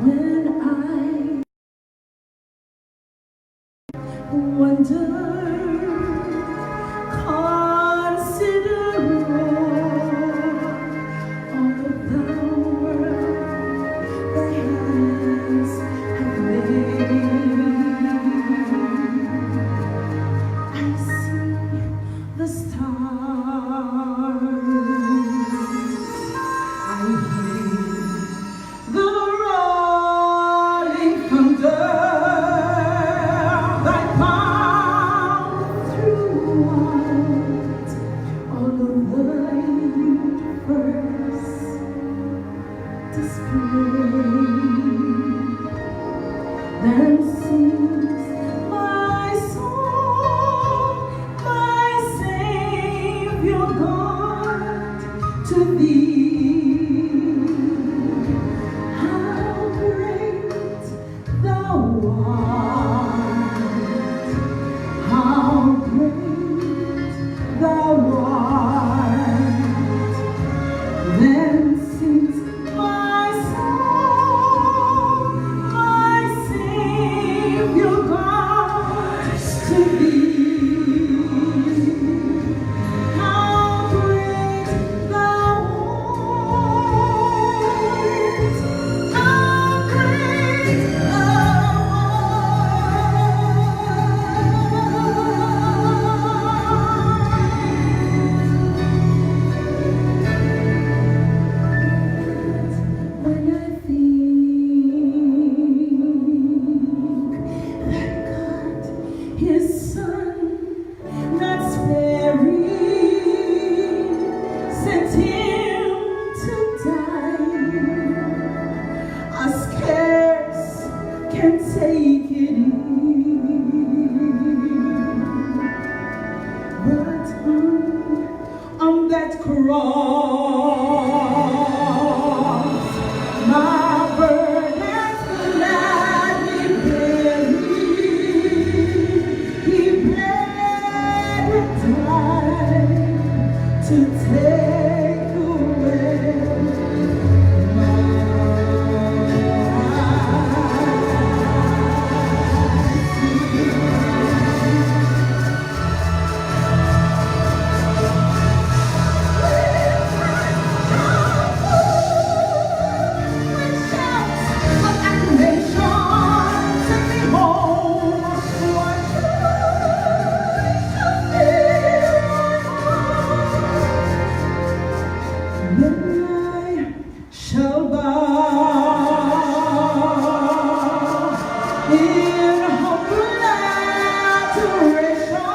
when I wonder, consider all the power thy hands have made. I see the stars, I hear the rolling thunder, thy power throughout all of the universe displayed. Then sings my soul, my Savior God, to thee. How great thou art! How great thou art! Then sings my soul, my Savior God, to thee. How great thou art! How great thou when I think that God, His Son, not sparing, sent Him to die, I scarce can take it in. But on that cross, my burdens gladly buried. He bled and died to take away my shall bow in humble adoration.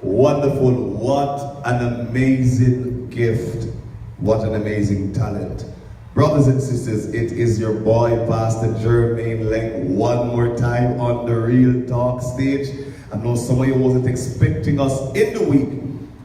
Wonderful. What an amazing gift. What an amazing talent. Brothers and sisters, it is your boy, Pastor Jermaine Leng, one more time on the Real Talk stage. I know some of you wasn't expecting us in the week,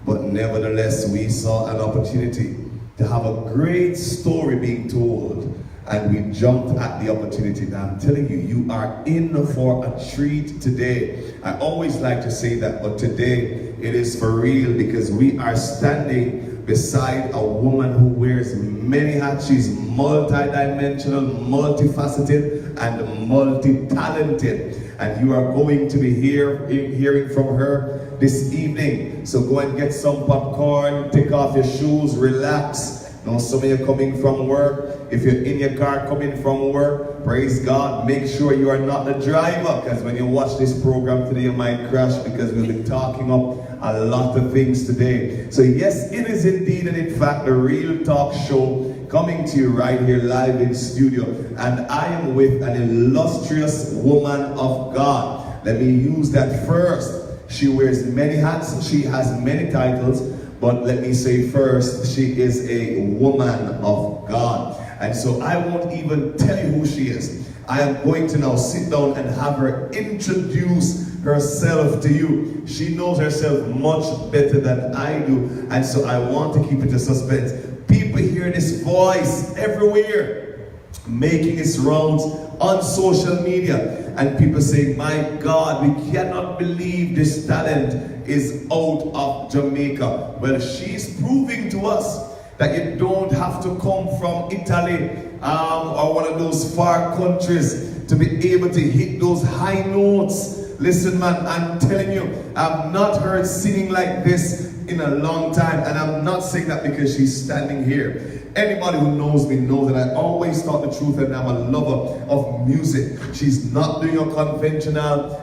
but nevertheless, we saw an opportunity to have a great story being told, and we jumped at the opportunity. Now I'm telling you, you are in for a treat today. I always like to say that, but today it is for real, because we are standing beside a woman who wears many hats. She's multi-dimensional, multifaceted, and multi-talented. And you are going to be hearing from her this evening. So go and get some popcorn, take off your shoes, relax. Now some of you are coming from work. If you're in your car coming from work, praise God, make sure you are not the driver, because when you watch this program today, you might crash, because we'll be talking up a lot of things today. So yes, it is indeed and in fact the Real Talk Show, coming to you right here live in studio. And I am with an illustrious woman of God. Let me use that first. She wears many hats, she has many titles, but let me say first, she is a woman of God. And so I won't even tell you who she is. I am going to now sit down and have her introduce herself to you. She knows herself much better than I do, and so I want to keep it a suspense. People hear this voice everywhere, making its rounds on social media, and people say, my God, we cannot believe this talent is out of Jamaica. Well, she's proving to us that you don't have to come from Italy or one of those far countries to be able to hit those high notes. Listen, man, I'm telling you, I've not heard singing like this in a long time, and I'm not saying that because she's standing here. Anybody who knows me knows that I always talk the truth, and I'm a lover of music. She's not doing a conventional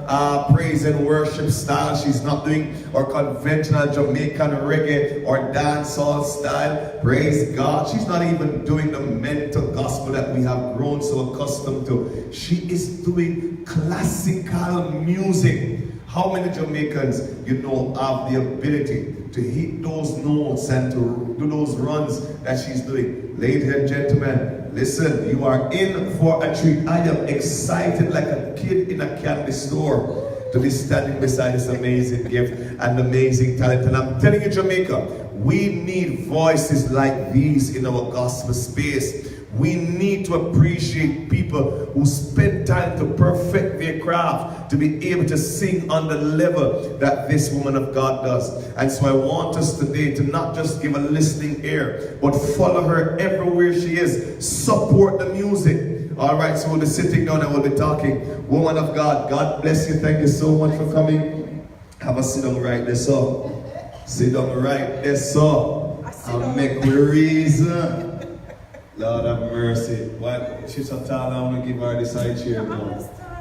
praise and worship style. She's not doing our conventional Jamaican reggae or dancehall style. Praise God. She's not even doing the mental gospel that we have grown so accustomed to. She is doing classical music. How many Jamaicans you know have the ability to hit those notes and to do those runs that she's doing? Ladies and gentlemen, listen, you are in for a treat. I am excited like a kid in a candy store to be standing beside this amazing gift and amazing talent. And I'm telling you, Jamaica, we need voices like these in our gospel space. We need to appreciate people who spend time to perfect their craft, to be able to sing on the level that this woman of God does. And so I want us today to not just give a listening ear, but follow her everywhere she is. Support the music. All right, so we'll be sitting down and we'll be talking. Woman of God, God bless you. Thank you so much for coming. Have a sit down right there, so. Sit down right there, so. I'll make the reason. Lord have mercy. Why she's so tall, I want to give her the side chair now.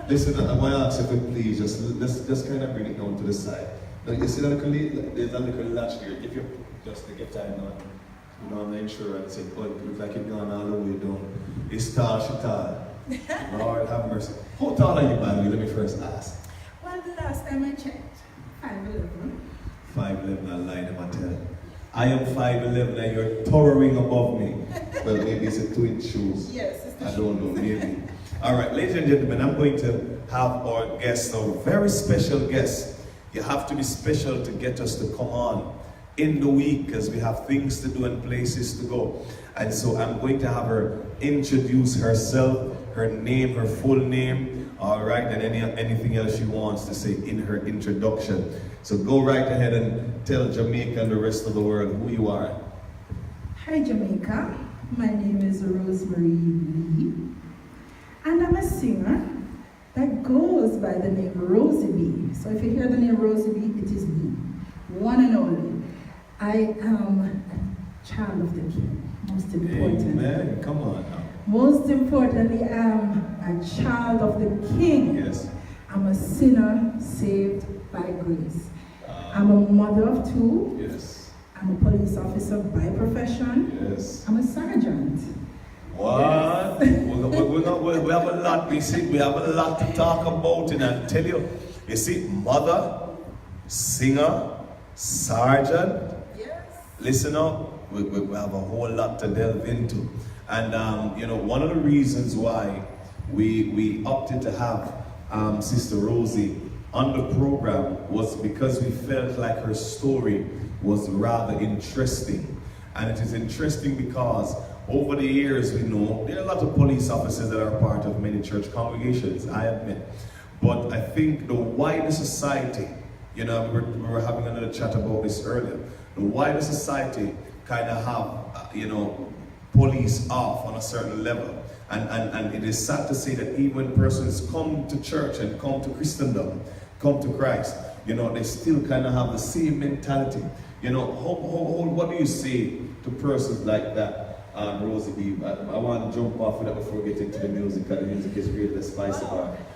Listen, I want to ask you to please just kind of bring it down to the side. Now you see that there's a little latch here. If you just to get time on, you know, on the insurance, it looks like it's gone all the way down. It's tall, she's tall. Lord have mercy. How tall are you, by the way? Let me first ask. Well, the last time I checked, 5'11". 5'11", I lied in my tell. I am 5'11" and you're towering above me. Well, maybe it's a twin shoes. Yes, it's the I don't know, maybe. All right, ladies and gentlemen, I'm going to have our guest, a very special guest. You have to be special to get us to come on in the week, because we have things to do and places to go. And so I'm going to have her introduce herself, her name, her full name, all right, and anything else she wants to say in her introduction. So go right ahead and tell Jamaica and the rest of the world who you are. Hi, Jamaica. My name is Rosemary Lee, and I'm a singer that goes by the name Rosey Bee. So if you hear the name Rosey Bee, it is me, one and only. I am a child of the King, most importantly. Amen. Come on now. Most importantly, I'm a child of the King. Yes. I'm a sinner saved by grace. I'm a mother of two. Yes. I'm a police officer by profession. Yes. I'm a sergeant. What? Yes. We have a lot, we have a lot to talk about, and I tell you, You see, mother, singer, sergeant. Yes. Listen up, we have a whole lot to delve into. And you know, one of the reasons why we opted to have Sister Rosie on the program was because we felt like her story was rather interesting. And it is interesting because over the years, we know there are a lot of police officers that are part of many church congregations, I admit. But I think the wider society, you know, we were having another chat about this earlier, the wider society kind of have, you know, police off on a certain level. And it is sad to say that even when persons come to church and come to Christendom, come to Christ, you know, they still kind of have the same mentality. You know, what do you say to persons like that, Rosie B? I want to jump off of that before we get into the music, because the music is really spicy.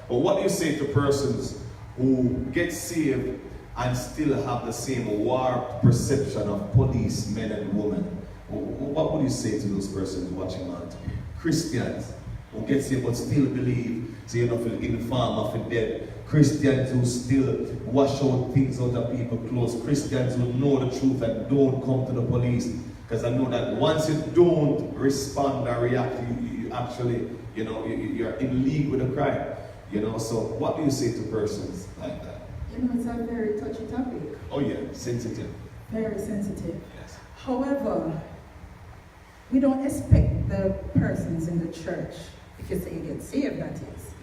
But what do you say to persons who get saved and still have the same warped perception of police, men and women? What would you say to those persons watching on TV? Christians who get saved but still believe, so you know, for the infirm or for dead. Christians who still wash out things out of people's clothes. Christians who know the truth and don't come to the police. Because I know that once you don't respond or react, you actually, you know, you're in league with a crime. You know, so what do you say to persons like that? You know, it's a very touchy topic. Oh yeah, sensitive. Very sensitive. Yes. However, we don't expect the persons in the church, if you say you get saved, that is,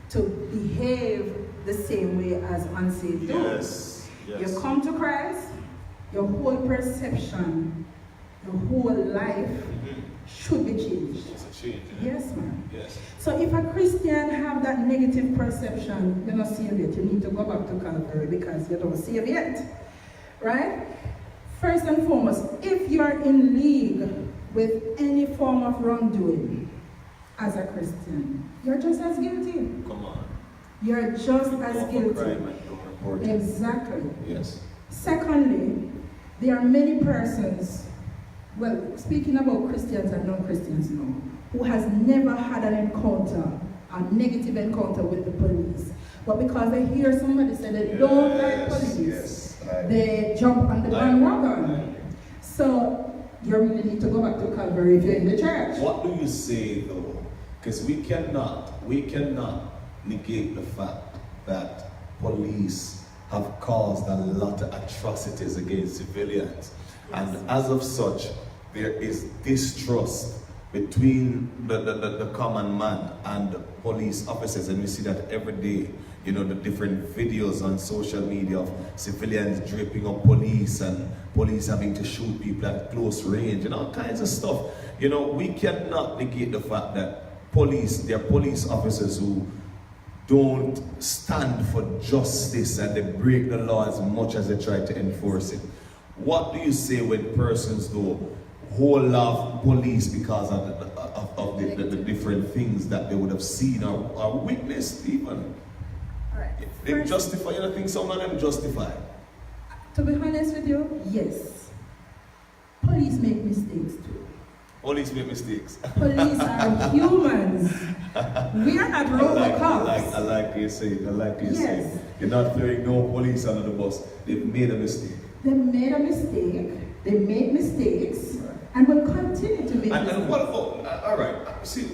to behave the same way as unsaved do. Yes. Yes. You come to Christ, your whole perception, your whole life should be changed. It's a change. Yes, ma'am. Yes. So if a Christian have that negative perception, you're not saved yet. You need to go back to Calvary because you don't save yet. Right? First and foremost, if you're in league with any form of wrongdoing as a Christian, you're just as guilty. Come on. You're just as guilty. Exactly. Yes. Secondly, there are many persons, well, speaking about Christians and non-Christians now, who has never had an encounter, a negative encounter with the police. But because they hear somebody say they don't like police, they jump on the bandwagon. So you really need to go back to Calvary if you're in the church. What do you say though? Because we cannot negate the fact that police have caused a lot of atrocities against civilians. Yes. And as of such, there is distrust between the common man and the police officers, and we see that every day. You know, the different videos on social media of civilians draping up police and police having to shoot people at close range and all kinds of stuff. You know, we cannot negate the fact that there are police officers who don't stand for justice and they break the law as much as they try to enforce it. What do you say when persons though hold off police because of the different things that they would have seen or witnessed even? They justify, you don't think some of them justify? To be honest with you, yes. Police make mistakes too. Police make mistakes. Police are humans. We are not robocops. I like you say. Yes. You're not throwing no police under the bus. They've made a mistake. They made a mistake. They make mistakes, right, and will continue to make mistakes. And what about? All right. See,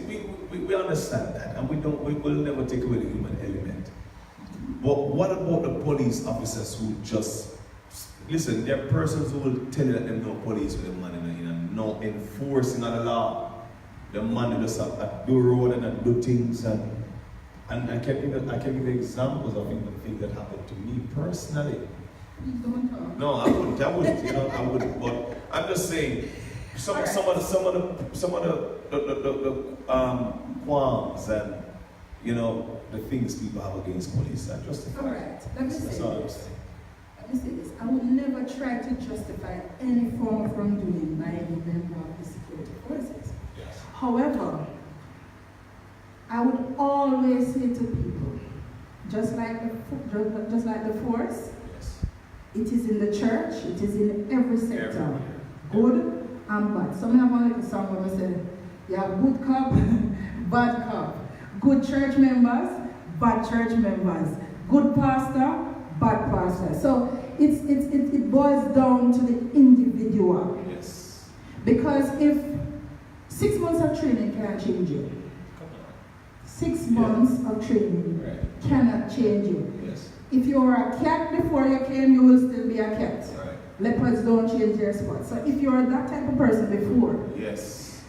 we understand that, and we will never take away the human element. But what about the police officers who just listen? There are persons who will tell you that they're no police with the money, you know, no enforcing of the law. The money just do road and do things, and I can give examples of even things that happened to me personally. Please don't talk. No, I wouldn't. You know, I wouldn't. But I'm just saying, some of the qualms and you know the things people have against police are justified. All right. Let me say That's all I'm saying. Let me say this. I would never try to justify any form of wrongdoing by any member of the security forces. Yes. However, I would always say to people, just like the force, Yes. it is in the church, it is in every sector, good and bad. Some have one little song where we say, you have good cop, bad cop, good church members, bad church members, good pastor, bad pastor. So it boils down to the individual. Yes. Because if 6 months of training can't change you, 6 months of training cannot change you. Yes. If you were a cat before you came, you will still be a cat. Right. Leopards don't change their spots. So if you're that type of person before, Yes.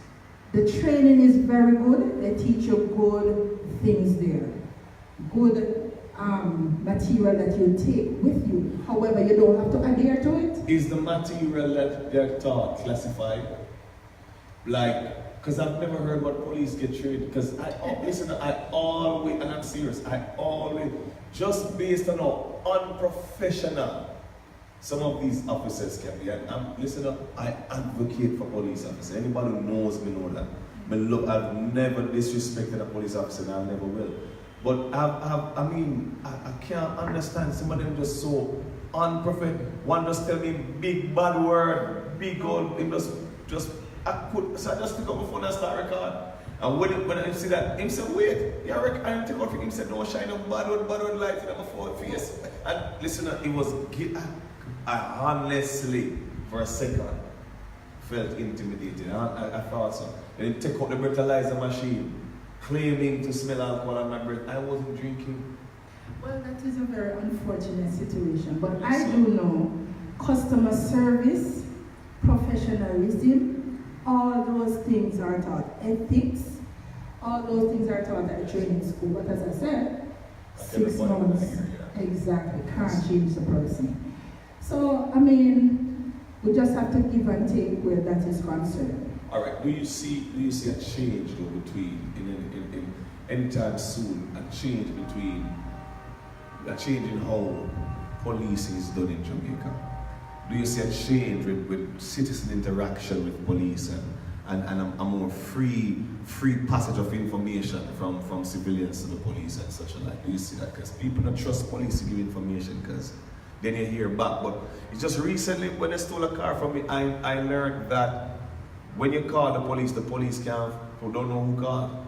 the training is very good. They teach you good things there. Good material that you take with you. However, you don't have to adhere to it. Is the material that they're taught classified? Like, because I've never heard what police get trained. Because listen, I always, and I'm serious, I always, just based on how unprofessional some of these officers can be. And listen up, I advocate for police officers. Anybody who knows me know that. I've never disrespected a police officer, and I never will. But I can't understand some of them just so unprofessional. One just tell me big bad word, big old, it just so I just pick up my phone and start recording. And when I see that, him said, wait, yeah, I take off him said, no, shine up bad word light in my phone face. And listen, it was, I honestly, for a second, felt intimidated. I thought so. And he take out the breathalyzer machine, claiming to smell alcohol on my breath. I wasn't drinking. Well, that is a very unfortunate situation. But I do know customer service, professionalism, all those things are taught. Ethics, all those things are taught at the training school. But as I said, 6 months, exactly, can't change the person. So, we just have to give and take where that is concerned. All right. Do you see a change though between in anytime soon? A change in how policing is done in Jamaica? Do you see a change with citizen interaction with police and a more free passage of information from civilians to the police and such like? Do you see that? Because people don't trust police to give information because then you hear back. But it's just recently when they stole a car from me, I learned that when you call the police don't know who called.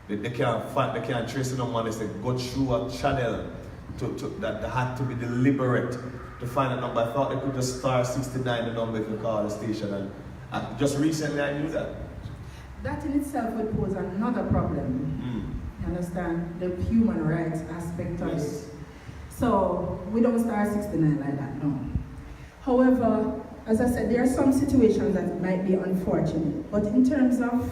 They can't trace the number unless they go through a channel that had to be deliberate to find a number. I thought they could just star 69 the number if you call the station, and just recently I knew that. That in itself would pose another problem. You understand? The human rights aspect of it. So we don't star 69 like that, no. However, as I said, there are some situations that might be unfortunate, but in terms of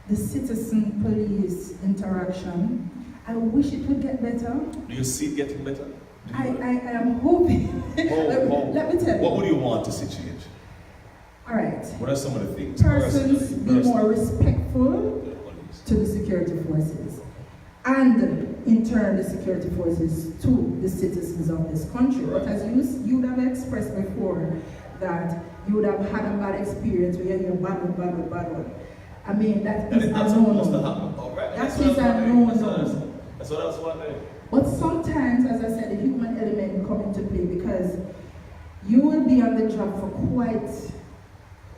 the citizen-police interaction, I wish it would get better. Do you see it getting better? I am hoping. Let me tell you. What would you want to see change? All right. What are some of the things? Persons be more respectful to the security forces, and in turn the security forces to the citizens of this country. Right. But as you would have expressed before, that you would have had a bad experience where you're bad one. That is a no-no. That is a no-no. That's what I was wondering. But sometimes, as I said, the human element come into play because you will be on the job for quite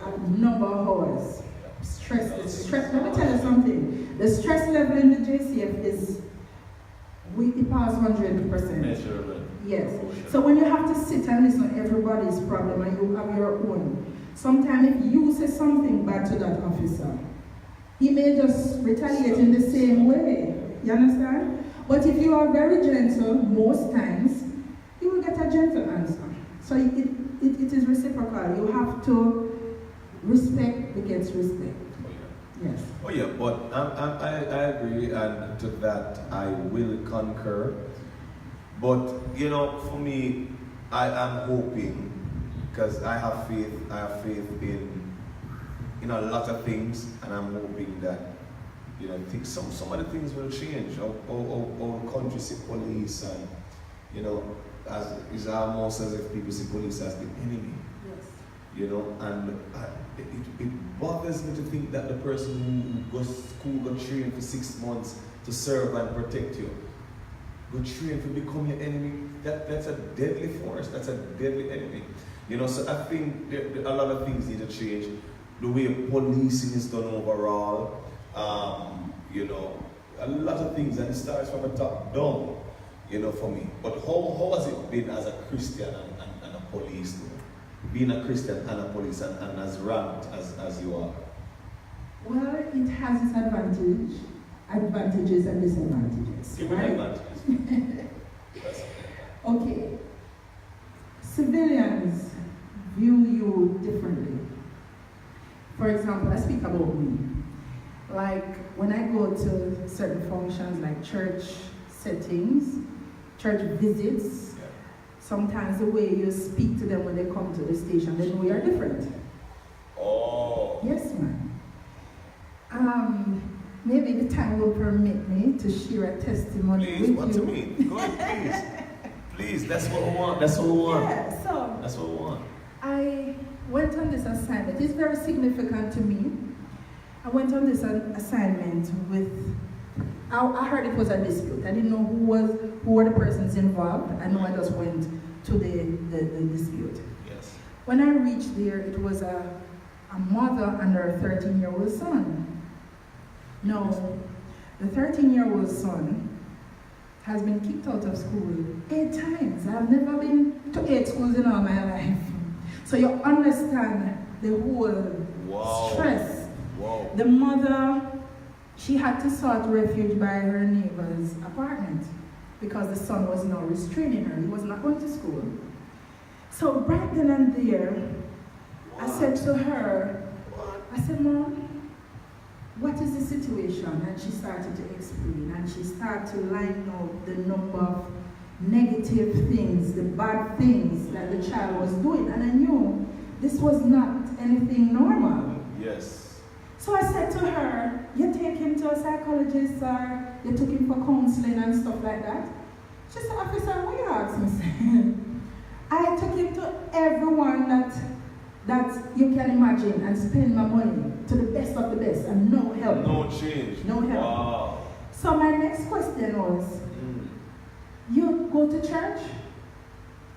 a number of hours. Stress. Let me tell you something. The stress level in the JCF is, it past 100%. Measurable. Yes. So when you have to sit and listen to everybody's problem and you have your own, sometimes if you say something bad to that officer, he may just retaliate in the same way. You understand? But if you are very gentle, most times, you will get a gentle answer. So it is reciprocal. You have to respect begets respect. Yes. Oh yeah, but I agree, and to that I will concur. But for me, I am hoping, because I have faith in a lot of things, and I'm hoping that some of the things will change. Our country see police, and it's almost as if people see police as the enemy. Yes. And it bothers me to think that the person who goes to school, got trained for 6 months to serve and protect you, got trained to become your enemy. That's a deadly force. That's a deadly enemy. So I think a lot of things need to change. The way policing is done overall, a lot of things, and it starts from the top down. you know, for me. But how has it been as a Christian and a police, being a Christian and a police and as ranked as you are? Well, it has its advantages and disadvantages. Give me right? advantages. Okay. Civilians view you differently. For example, I speak about me. Like when I go to certain functions like church settings, church visits, sometimes the way you speak to them when they come to the station, they know you are different. Oh. Yes, ma'am. Maybe the time will permit me to share a testimony Please, with you. what to me? Go ahead, please. Please, that's what we want. That's what we want. Yeah, so That's what we want. I went on this assignment. It's very significant to me. I went on this assignment with, I heard it was a dispute. I didn't know who were the persons involved. I know I just went to the dispute. Yes. When I reached there, it was a mother and her 13-year-old son. Now, the 13-year-old son has been kicked out of school 8 times. I've never been to 8 schools in all my life. So you understand the whole stress. Wow. The mother, she had to sought refuge by her neighbor's apartment because the son was now restraining her. He was not going to school. So right then and there, I said to her, I said, Mom, what is the situation? And she started to explain, and she started to line out the number of negative things, the bad things that the child was doing. And I knew this was not anything normal. Yes. So I said to her, you take him to a psychologist or you took him for counseling and stuff like that? She said, Officer, what you ask me? I took him to everyone that you can imagine and spend my money to the best of the best and no help. No change. No help. Wow. So my next question was, you go to church?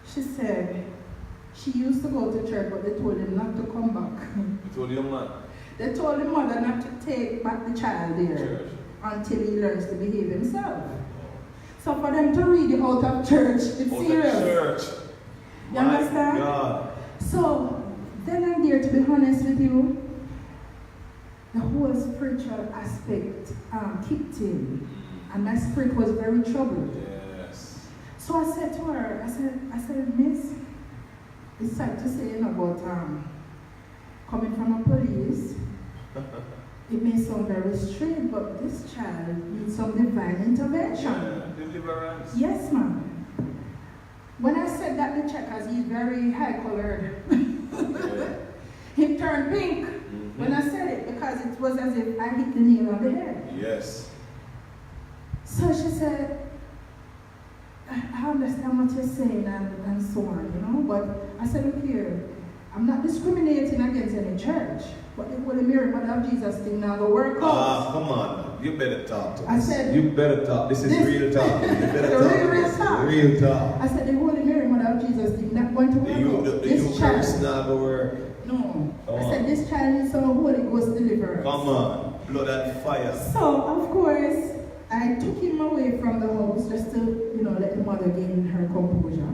She said, she used to go to church, but they told him not to come back. You told your man? They told the mother not to take back the child there Church. until he learns to behave himself. So for them to read you out of church, it's Out of serious. church. You understand? God. So then I'm there, to be honest with you, the whole spiritual aspect kicked in, and my spirit was very troubled. Yes. So I said to her, I said, Miss, it's sad to say about coming from a police. It may sound very strange, but this child needs some divine intervention. Yeah, deliverance. Yes, ma'am. When I said that, the checkers, he's very high-colored. Yeah. He turned pink when I said it, because it was as if I hit the nail on the head. Yes. So she said, I understand what you're saying and so on, you know, but I said, look here, I'm not discriminating against any church, but the Holy Mary, Mother of Jesus thing now go work out. Come on. You better talk to us. I said, you better talk. This is real talk. You better talk. real talk. Real talk. I said, the Holy Mary, Mother of Jesus thing not going to work out. This child, not going to work. no. Come I on. said, this child needs some Holy Ghost deliverance. Come on. Blood and fire. So, of course, I took him away from the house just to, let the mother gain her composure.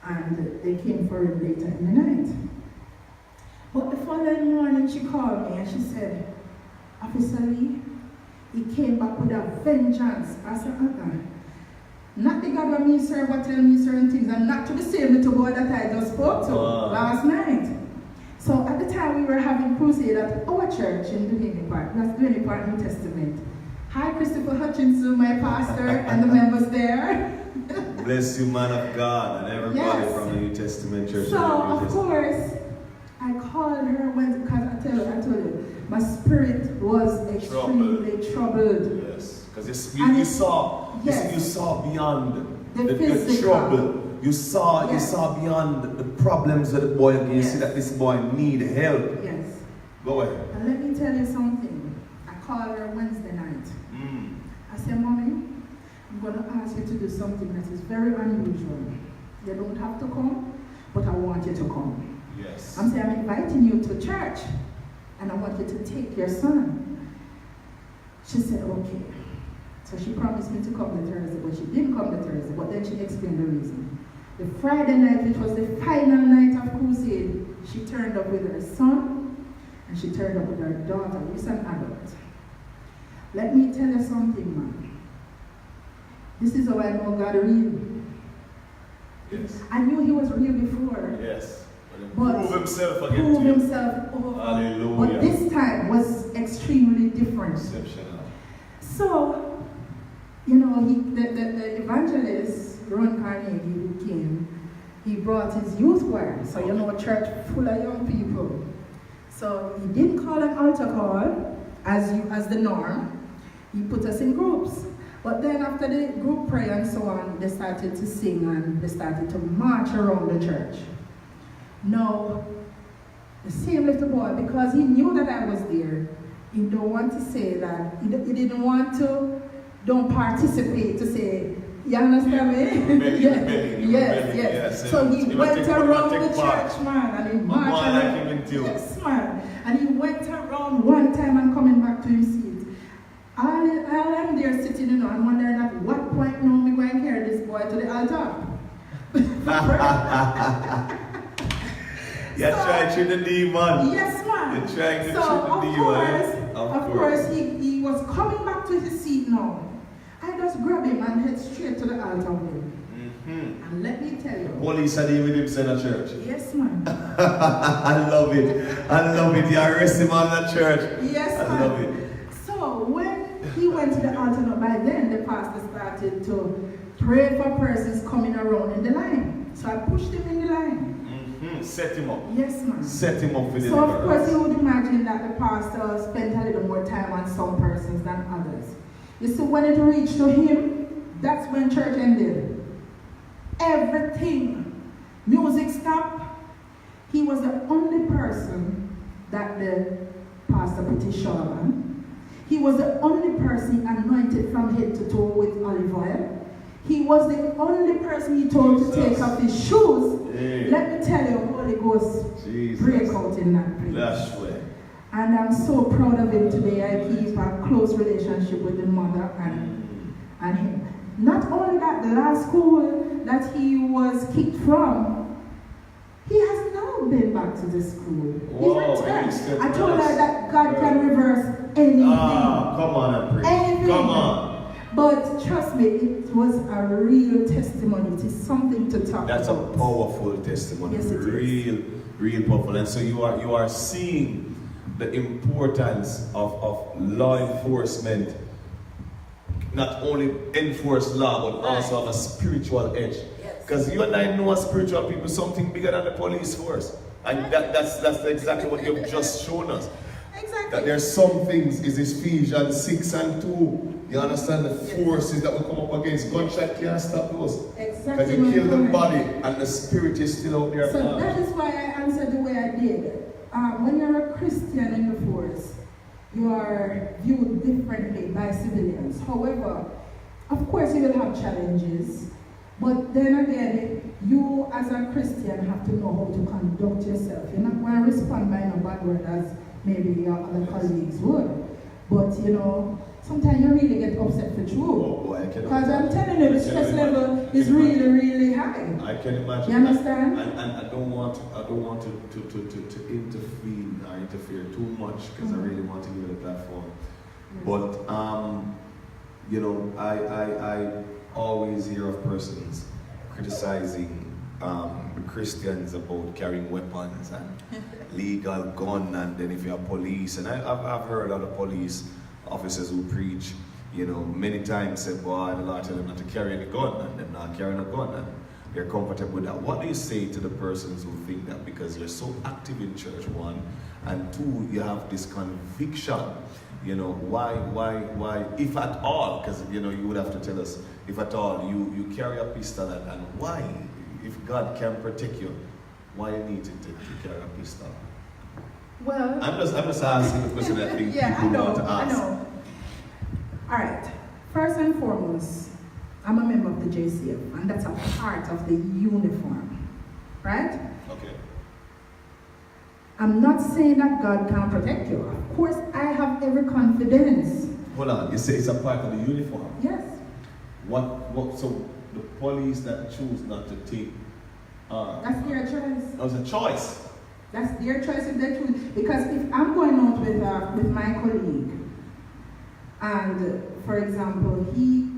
And they came for him later in the night. But the following morning, she called me and she said, Officer Lee, he came back with a vengeance. I said, not the God of me serve, but tell me certain things, and not to the same little boy that I just spoke to last night. So at the time, we were having crusade at our church in Duhaney Park. That's Duhaney Park, New Testament. Hi, Christopher Hutchinson, my pastor, and the members there. Bless you, man of God, and everybody from the New Testament church. So, of course, I called her because I told you, my spirit was extremely troubled. Yes, because you saw beyond the trouble. You saw beyond the problems of the boy, and you see that this boy need help. Yes. Go ahead. And let me tell you something. I called her Wednesday night. I said, Mommy, I'm going to ask you to do something that is very unusual. You don't have to come, but I want you to come. Yes. I'm saying, I'm inviting you to church, and I want you to take your son. She said, okay. So So she promised me to come the Thursday, but she didn't come the Thursday, but then she explained the reason. The Friday night, which was the final night of crusade, she turned up with her son, and she turned up with her daughter, who is an adult. Let me tell you something, man. This is how I know God real. Yes. I knew he was real before. Yes. But prove himself again. Prove to you. himself over. Hallelujah. But this time was extremely different. Exceptional. So, you know, the evangelist, Ron Carnegie, who came, he brought his youth choir. So, you know, a church full of young people. So, he didn't call an altar call as the norm. He put us in groups. But then after the group prayer and so on, they started to sing and they started to march around the church. Now, the same little boy, because he knew that I was there, he don't want to say that, he didn't want to, don't participate to say, you understand me? Yes. So he went around the church, man, and he marched around. Yes, man. And he went around one time and coming back to his seat. All I'm there sitting, you know, and wondering at what point now me going to carry this boy to the altar. You're trying to the demon. Yes, man. You're trying to so the demon. Of course, he was coming back to his seat now. I just grabbed him and head straight to the altar with him. Mm-hmm. And let me tell you. Police are there with him in the church. Yes, man. I love it. I love it. You arrest him on the church. Yes, I man. love it. So when he went to the altar, by then the pastor started to pray for persons coming around in the line. So I pushed him in the line. Mm-hmm. Set him up. Yes, man. Set him up for the So of course you would imagine that the pastor spent a little more time on some persons than others. You see, when it reached to him, that's when church ended. Everything. Music stopped. He was the only person that the pastor put his shawl on. He was the only person anointed from head to toe with olive oil. He was the only person he told to take off his shoes. Hey. Let me tell you, Holy Ghost break out in that place. That's way. And I'm so proud of him today. I keep a close relationship with the mother and him. Not only that, the last school that he was kicked from, he has now been back to the school. Whoa, He's returned. I told her that God can reverse anything. Ah, come on and preach. Anything. Come on. But trust me, it was a real testimony. It is something to talk That's about. a powerful testimony. Yes, it is. Real powerful. And so you are seeing the importance of law enforcement, not only enforce law, but also have a spiritual edge. Because you and I know as spiritual people something bigger than the police force. And that's exactly what you've just shown us. Exactly. That there's some things, is Ephesians 6:2. You understand the forces that will come up against. Gunshot can't stop those. Exactly. Because you kill the body and the spirit is still out there. So that is why I answered the way I did. When you're a Christian in the force, you are viewed differently by civilians. However, of course you will have challenges. But then again, you as a Christian have to know how to conduct yourself. You're not going to respond by no bad word as maybe your other colleagues would. But you know, sometimes you really get upset for true. Because I'm telling you, the stress level is really high. I can imagine. You understand? And I don't want to interfere too much because I really want to give it a platform. But you know, I always hear of persons criticizing Christians about carrying weapons and legal gun, and then if you're police, and I've heard other police officers who preach, you know, many times say, boy, the Lord tell them not to carry any gun, and they're not carrying a gun, and they're comfortable with that. What do you say to the persons who think that because you're so active in church, one, and two, you have this conviction, you know, why, if at all, because, you know, you would have to tell us, if at all, you carry a pistol, and why, if God can protect you, why you need to carry a pistol? Well, I'm just asking the question that I think people want to ask. I know. All right. First and foremost, I'm a member of the JCF, and that's a part of the uniform, right? Okay. I'm not saying that God can't protect you. Of course, I have every confidence Hold on, you say it's a part of the uniform. Yes. So the police that choose not to take That's their choice. that was a choice. That's their choice if they choose. Because if I'm going out with my colleague, and for example, he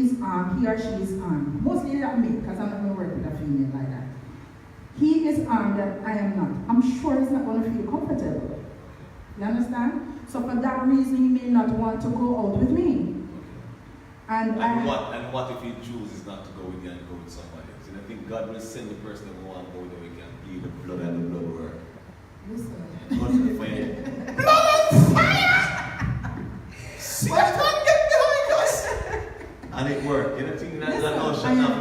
is armed, he or she is armed. Mostly not me, because I'm not going to work with a female like that. He is armed and I am not. I'm sure he's not going to feel comfortable. You understand? So for that reason, he may not want to go out with me. And what if he chooses not to go with you and go with somebody else? And I think God will send the person who wants to go with you and plead the blood and the blood work. listen. Blood and fire. Blood and fire! See, I can't get behind us! And it worked. You know, think that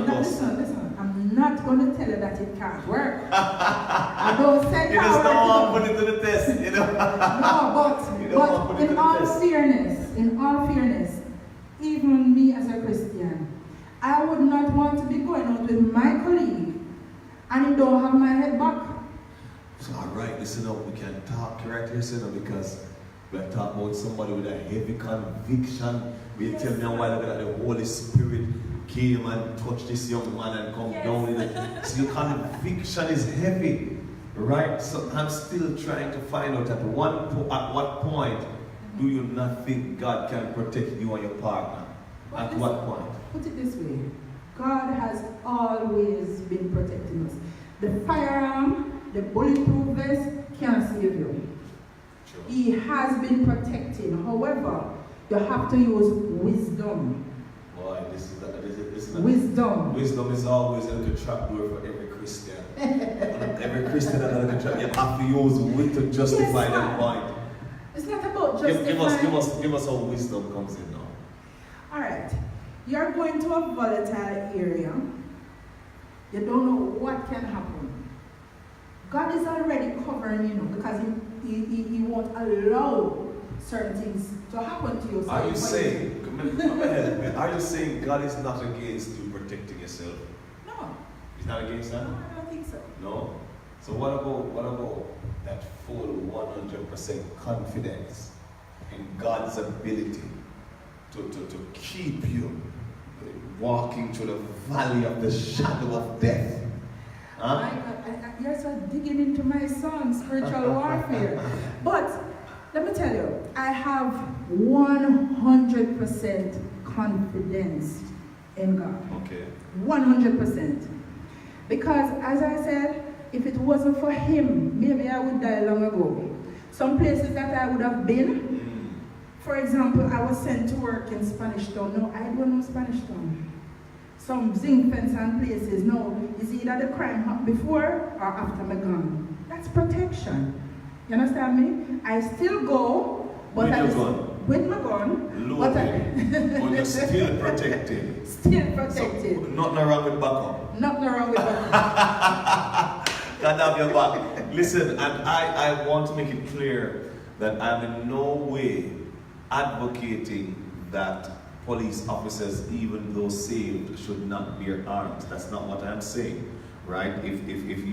Listen, I'm not going to tell you that it can't work. I don't say you just don't want to put it to the test, you know? No, but in all fairness, even me as a Christian, I would not want to be going out with my colleague and he don't have my head back. So, all right, listen up. We can talk correctly, listen up, because we're talking about somebody with a heavy conviction. We tell me a while ago that the Holy Spirit came and touched this young man and come down in it. So your conviction is heavy, right? So I'm still trying to find out at what point do you not think God can protect you and your partner? At what point? Put it this way. God has always been protecting us. The firearm, the bulletproof vest can't save you. True. He has been protecting. However, you have to use wisdom. Boy, this is Wisdom. Wisdom is always a good trapdoor for every Christian. Every Christian has a good trap. You have to use wit to justify that point. It's not about justifying. Give us how wisdom comes in now. Alright. You're going to a volatile area. You don't know what can happen. God is already covering you, because he won't allow certain things to happen to you. So are you saying God is not against you protecting yourself? No. He's not against that? No, I don't think so. No? So what about that full 100% confidence in God's ability to keep you walking through the valley of the shadow of death? Huh? You're so digging into my song, Spiritual Warfare. But let me tell you, I have 100% confidence in God. Okay. 100%. Because as I said, if it wasn't for him, maybe I would die long ago. Some places that I would have been, for example, I was sent to work in Spanish Town. No, I don't know Spanish Town. Some zinc fence and places. No, is either the crime happened before or after my gun. That's protection. You understand me? I still go, but with my gun. Loaded. But you're still protected. Still protected. So, nothing wrong with backup. Nothing wrong with backup. God have your back. Listen, and I want to make it clear that I'm in no way advocating that police officers, even though saved, should not bear arms. That's not what I'm saying, right? If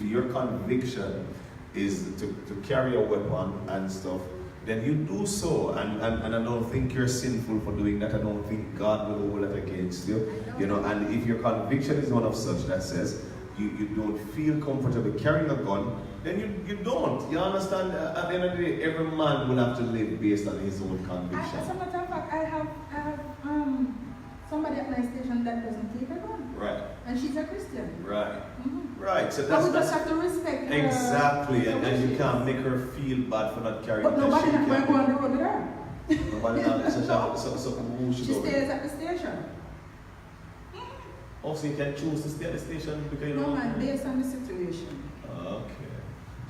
your conviction is to carry a weapon and stuff, then you do so, and I don't think you're sinful for doing that. I don't think God will hold that against you, and if your conviction is one of such that says you don't feel comfortable carrying a gun, then you don't. You understand? At the end of the day, every man will have to live based on his own conviction. As a matter of fact, I have somebody at my station that doesn't take a gun. Right. And she's a Christian. Right. Mm-hmm. Right. So we just have to respect her. Exactly. And you can't make her feel bad for not carrying. But nobody not going to go on the road with her. Nobody not. So who should she go stays with? at the station. Oh, so you can choose to stay at the station because you No know. man, based on the situation. Okay.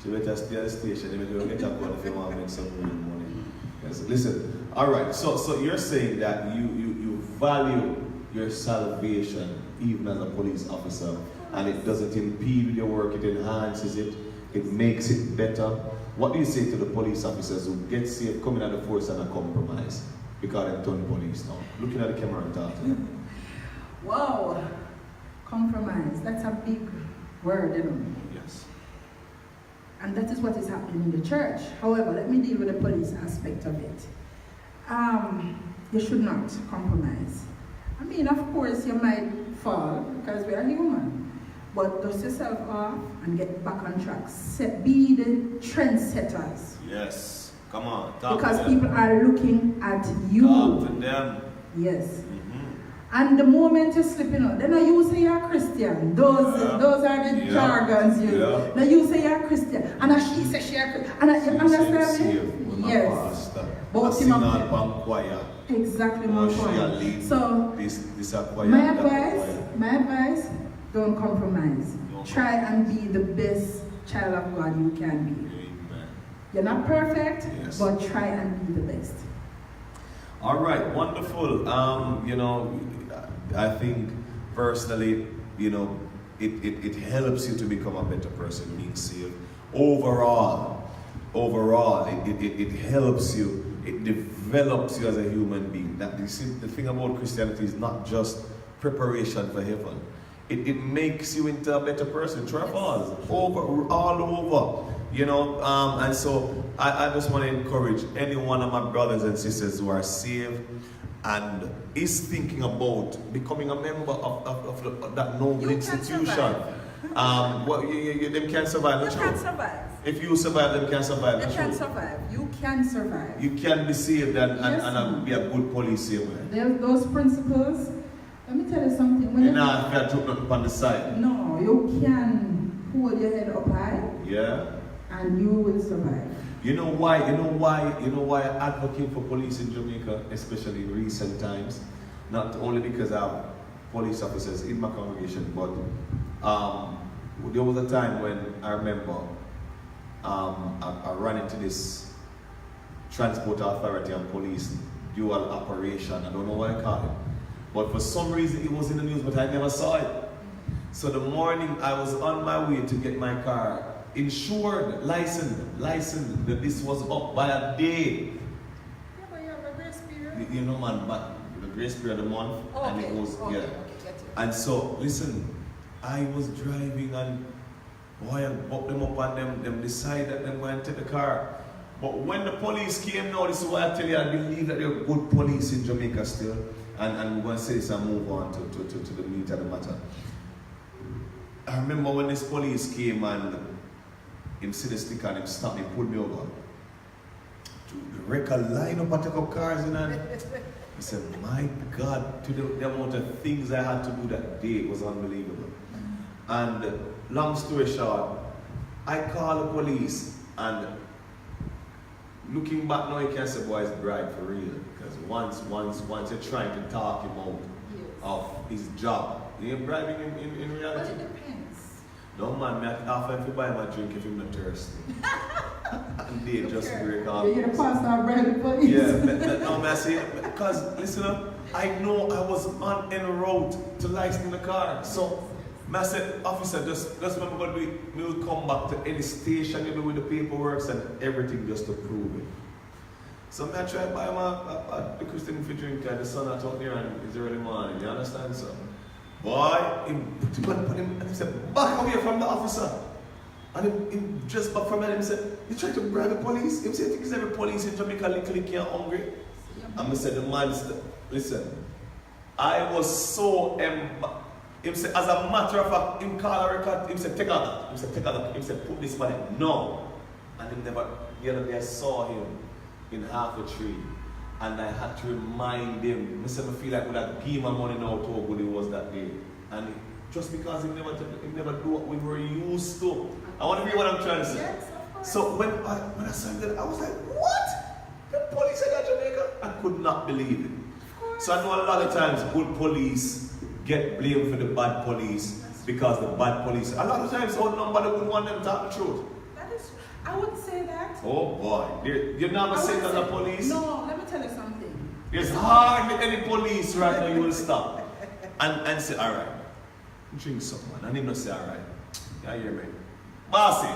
She better stay at the station. You better get a gun if you want to make some real money. Yes. Listen. All right. So you're saying that you value your salvation even as a police officer, and it doesn't impede with your work. It enhances it. It makes it better. What do you say to the police officers who get saved, coming out of the force and are compromised because they've done police now? Looking at the camera and talking to them. Wow. Compromise. That's a big word, Yes. And that is what is happening in the church. However, let me deal with the police aspect of it. You should not compromise. I mean, of course, you might fall because we are human, but dust yourself off and get back on track. Be the trendsetters. Yes. Come on. Talk Because to them. people are looking at you. Talk to them. Yes. And the moment you slip out, then you say you're a Christian. Those are the jargons you. Yeah. Now you say you're a Christian, and she says she's a Christian. And you understand me? Yes. But him choir. exactly my point. So this a choir. my advice, don't compromise. Try and be the best child of God you can be. Amen. You're not perfect, Yes. but try and be the best. All right, wonderful. I think personally, it helps you to become a better person, being saved. Overall, it helps you. It develops you as a human being. That you see, the thing about Christianity is not just preparation for heaven. It makes you into a better person. All over. And so I just want to encourage any one of my brothers and sisters who are saved and is thinking about becoming a member of that noble institution. Them can survive. You can survive. If you survive, them can survive. You can survive. You can survive. You can be saved and be a good police saver. Those principles. Let me tell you something. When You're not going to put nothing on the side. No, you can hold your head up high. Yeah. And you will survive. You know why I advocate for police in Jamaica, especially in recent times? Not only because I have police officers in my congregation, but there was a time when I remember I ran into this transport authority and police dual operation. I don't know what I call it. But for some reason it was in the news, but I never saw it. So the morning I was on my way to get my car insured, licensed, that this was up by a day. Yeah, but you have a grace period. Man, but the grace period of the month, and it was, get it. And so, listen, I was driving and boy, I bucked them up and them decided that them going to take the car. But when the police came now, this is why I tell you, I believe that there are good police in Jamaica still. And we're going to say this and move on to the meat of the matter. I remember when this police came and him see the sticker and him stop me, pulled me over. To wreck a line up and take up cars in and I said, my God, to the amount of things I had to do that day, it was unbelievable. And long story short, I called the police and looking back now you can say, boy, it's bribe for real. Because once you're trying to talk him out of his job, you're bribing him in reality. But it depends. No man, I offer if you buy my drink if I'm not thirsty. And they just break off. You're the pastor bribe the police. Yeah, no man, I say, because listen up, I know I was on en route to license the car. So I said, officer, just remember what we will come back to any station you do with the paperwork and everything just to prove it. So I try to buy the Christian for drink and the sun out here and it's early morning, you understand? So boy, he put him and he said, back away from the officer. And he just back from him and he said, you trying to bribe the police? He said, is every police in Jamaica lickly hungry? And I said, the man said, listen, I was so he said, as a matter of fact, him call a record, he said, take out that. He said, take out that. He said, put this money. No. And he never, the other day I saw him in half a tree. And I had to remind him. I said, I feel like I would have given my money now to how good he was that day. And just because he never do what we were used to. I want to hear what I'm trying to say. Yes, of course. So when I saw that, I was like, what? The police in Jamaica? I could not believe it. So I know a lot of times good police get blamed for the bad police because the bad police. A lot of times, nobody would want them to tell the truth. That is, I would say that. Oh boy, you're never saying that the police. No, let me tell you something. There's hardly any police right now you will stop and say, all right, drink something, man. And him not say, all right. You hear me? Bossy,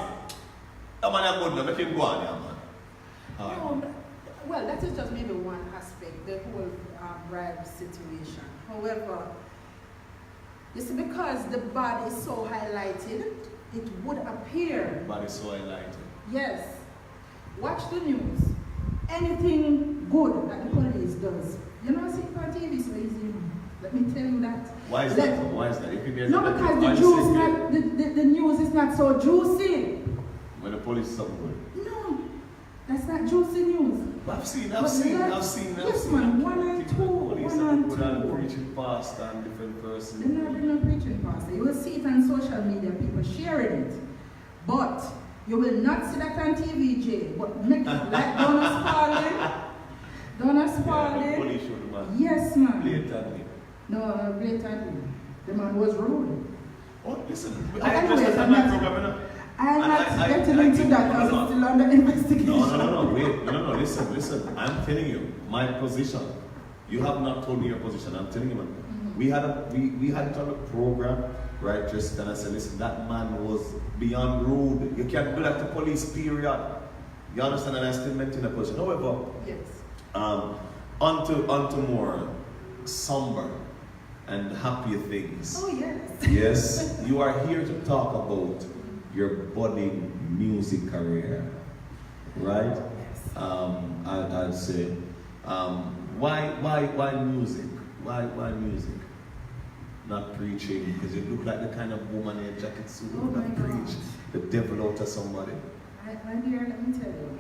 that man is good now. Make him go on, yeah, man. No, well, that is just maybe one aspect, the whole bribe situation. However, you see, because the body is so highlighted, it would appear. Body so highlighted. Yes. Watch the news. anything good that the police does, you know, see it on TV so easy. Let me tell you that. Why is that? Why is that? If you No, because the news is not so juicy. When the police is something good. No, that's not juicy news. But I've seen. Yes, man, one and two, Police one and put two. on preaching pastor and different person. They're not preaching pastor. You will see it on social media, people sharing it. But you will not see that on TV, Jay. But make it like Donna Spalding. Donna Spalding. Police show the man. Yes, man. Blatantly. No, blatantly. The man was rude. Oh, listen. But I anyways, just I'm my not- program, you know. I'm not I getting into think- that because no, it's still under investigation. No, wait. No, listen. I'm telling you, my position. You have not told me your position. I'm telling you, man. We had it on a program, right, Tristan, and I said, listen, that man was beyond rude. You can't do that to police, period. You understand? And I still maintain a position. However, Yes. onto more somber and happier things. Oh, yes. Yes, you are here to talk about your budding music career, right? Yes. I'd say, why music? Why music? Not preaching, because you look like the kind of woman in a jacket suit Oh who my can God. preach the devil out of somebody. My dear, let me tell you.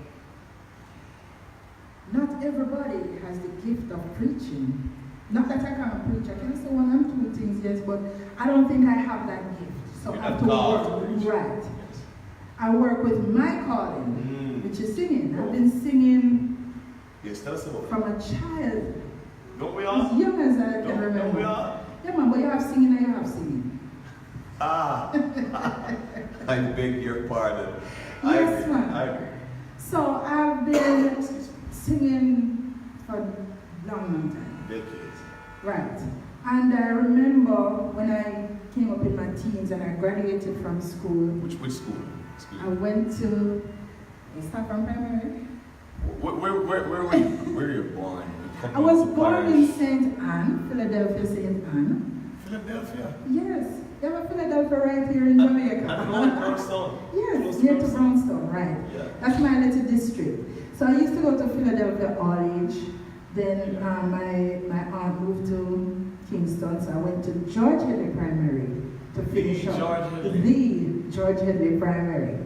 Not everybody has the gift of preaching. Not that I can't preach. I can say one and two things, yes, but I don't think I have that gift. So You're I have not to called to work preach. right. Yes. I work with my calling, which is singing. I've been singing Yes, tell us about it. from a child, Don't we as all? young as I can Don't we remember. all? Yeah, man, but you have singing and you have singing. Ah, I beg your pardon. Yes, I ma'am. agree. So I've been singing for a long time. Decades. Right. And I remember when I came up in my teens and I graduated from school, Which school? Excuse I me. went to Stafford Primary. Where were you? Where were you born? I was born in St. Anne, Philadelphia, St. Anne. Philadelphia. Yes, they have a Philadelphia right here in And Jamaica. Brownstone. Yes, Close near to Brownstone. Brownstone, right. Yeah. That's my little district. So I used to go to Philadelphia all age. Then my aunt moved to Kingston, so I went to George Henry Primary to finish up. George Henry. The George Henry Primary.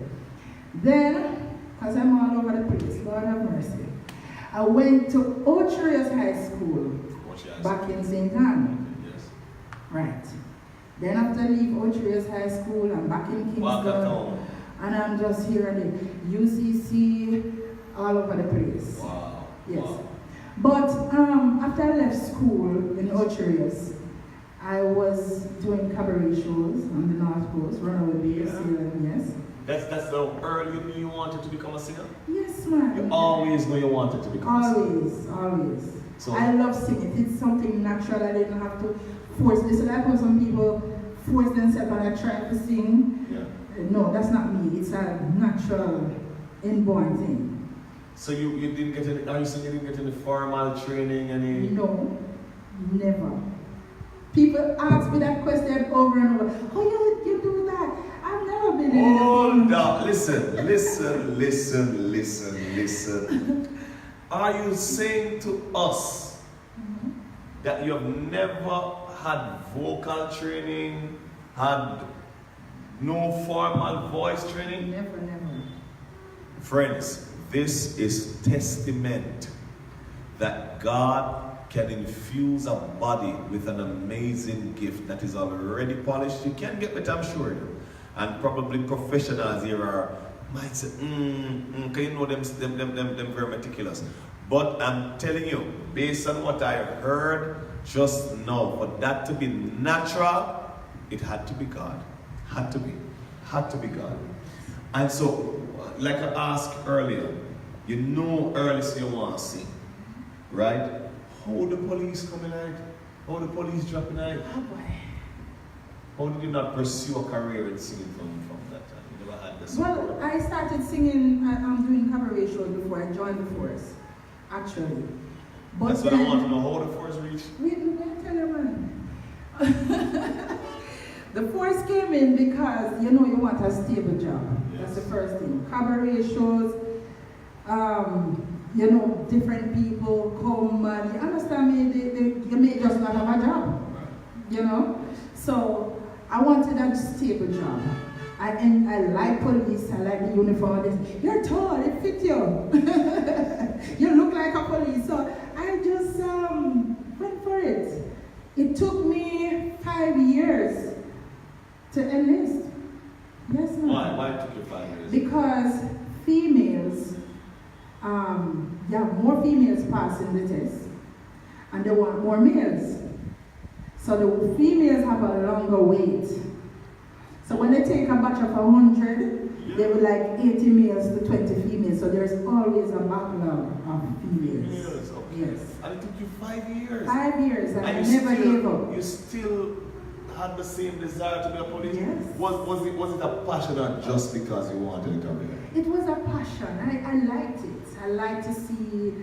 Then, because I'm all over the place, Lord have mercy, I went to Ocho High School back in St. Anne. Yes. Right. Then after I leave Ocho High School, I'm back in Kingston. And I'm just here at the UCC, all over the place. Wow. Yes. Wow. But after I left school in Ocherius, I was doing cabaret shows on the North Coast, Runaway Bees, yes. That's the early you knew you wanted to become a singer? Yes, ma'am. You always knew you wanted to become a singer? Always. So- I love singing. It's something natural. I didn't have to force this. So like when some people force themselves and I try to sing. Yeah. No, that's not me. It's a natural, inborn thing. So you didn't get any, are you saying you didn't get any formal training, any? No, never. People ask me that question over and over. Oh, you do that? I've never been in Hold up, listen. Are you saying to us that you have never had vocal training, had no formal voice training? Never. Friends, this is testament that God can infuse a body with an amazing gift that is already polished. You can get it, I'm sure. And probably professionals here might say, can you know them very meticulous. But I'm telling you, based on what I heard just now, for that to be natural, it had to be God. Had to be God. And so, like I asked earlier, you know early so you want to sing, right? How the police coming out? How the police dropping out? Oh boy. How did you not pursue a career in singing from that time? You never had the support? Well, I started singing, I'm doing cabaret shows before I joined the force, actually. But That's what I want to know. How the force reached? Wait, let me tell you, man. The force came in because, you want a stable job. Yes. That's the first thing. Cabaret shows, you know, different people come and, you understand me, they may just not have a job, you know. So I wanted a stable job. And I like police, I like the uniform. You're tall, it fits you. You look like a police. So I just went for it. It took me 5 years to enlist. Yes, ma'am. Why it took you 5 years? Because females, there are more females passing the test, and they want more males. So the females have a longer wait. So when they take a batch of 100, they would like 80 males to 20 females. So there's always a backlog of females. Yes, okay. Yes. And it took you 5 years. 5 years, and I you never gave up. You still had the same desire to be a police? Yes. Was it a passion or just because you wanted a career? It was a passion. I liked it. I liked to see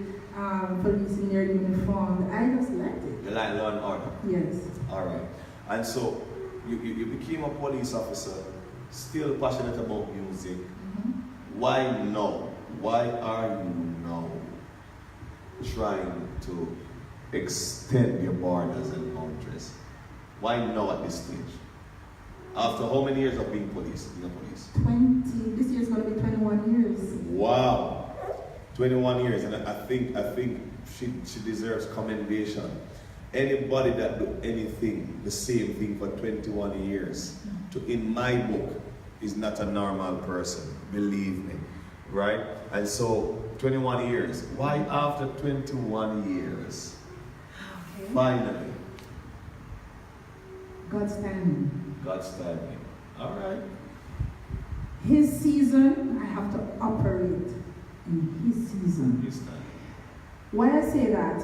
police in their uniform. I just liked it. You like law and order? Yes. All right. And so you became a police officer, still passionate about music. Mm-hmm. Why now? Why are you now trying to extend your borders and boundaries? Why now at this stage? After how many years of being police? 20. This year's going to be 21 years. Wow. 21 years, and I think she deserves commendation. Anybody that do anything, the same thing for 21 years, in my book, is not a normal person, believe me, right? And so, 21 years. Why after 21 years? Okay. Finally. God's timing. God's timing. All right. His season, I have to operate in His season. His time. Why I say that,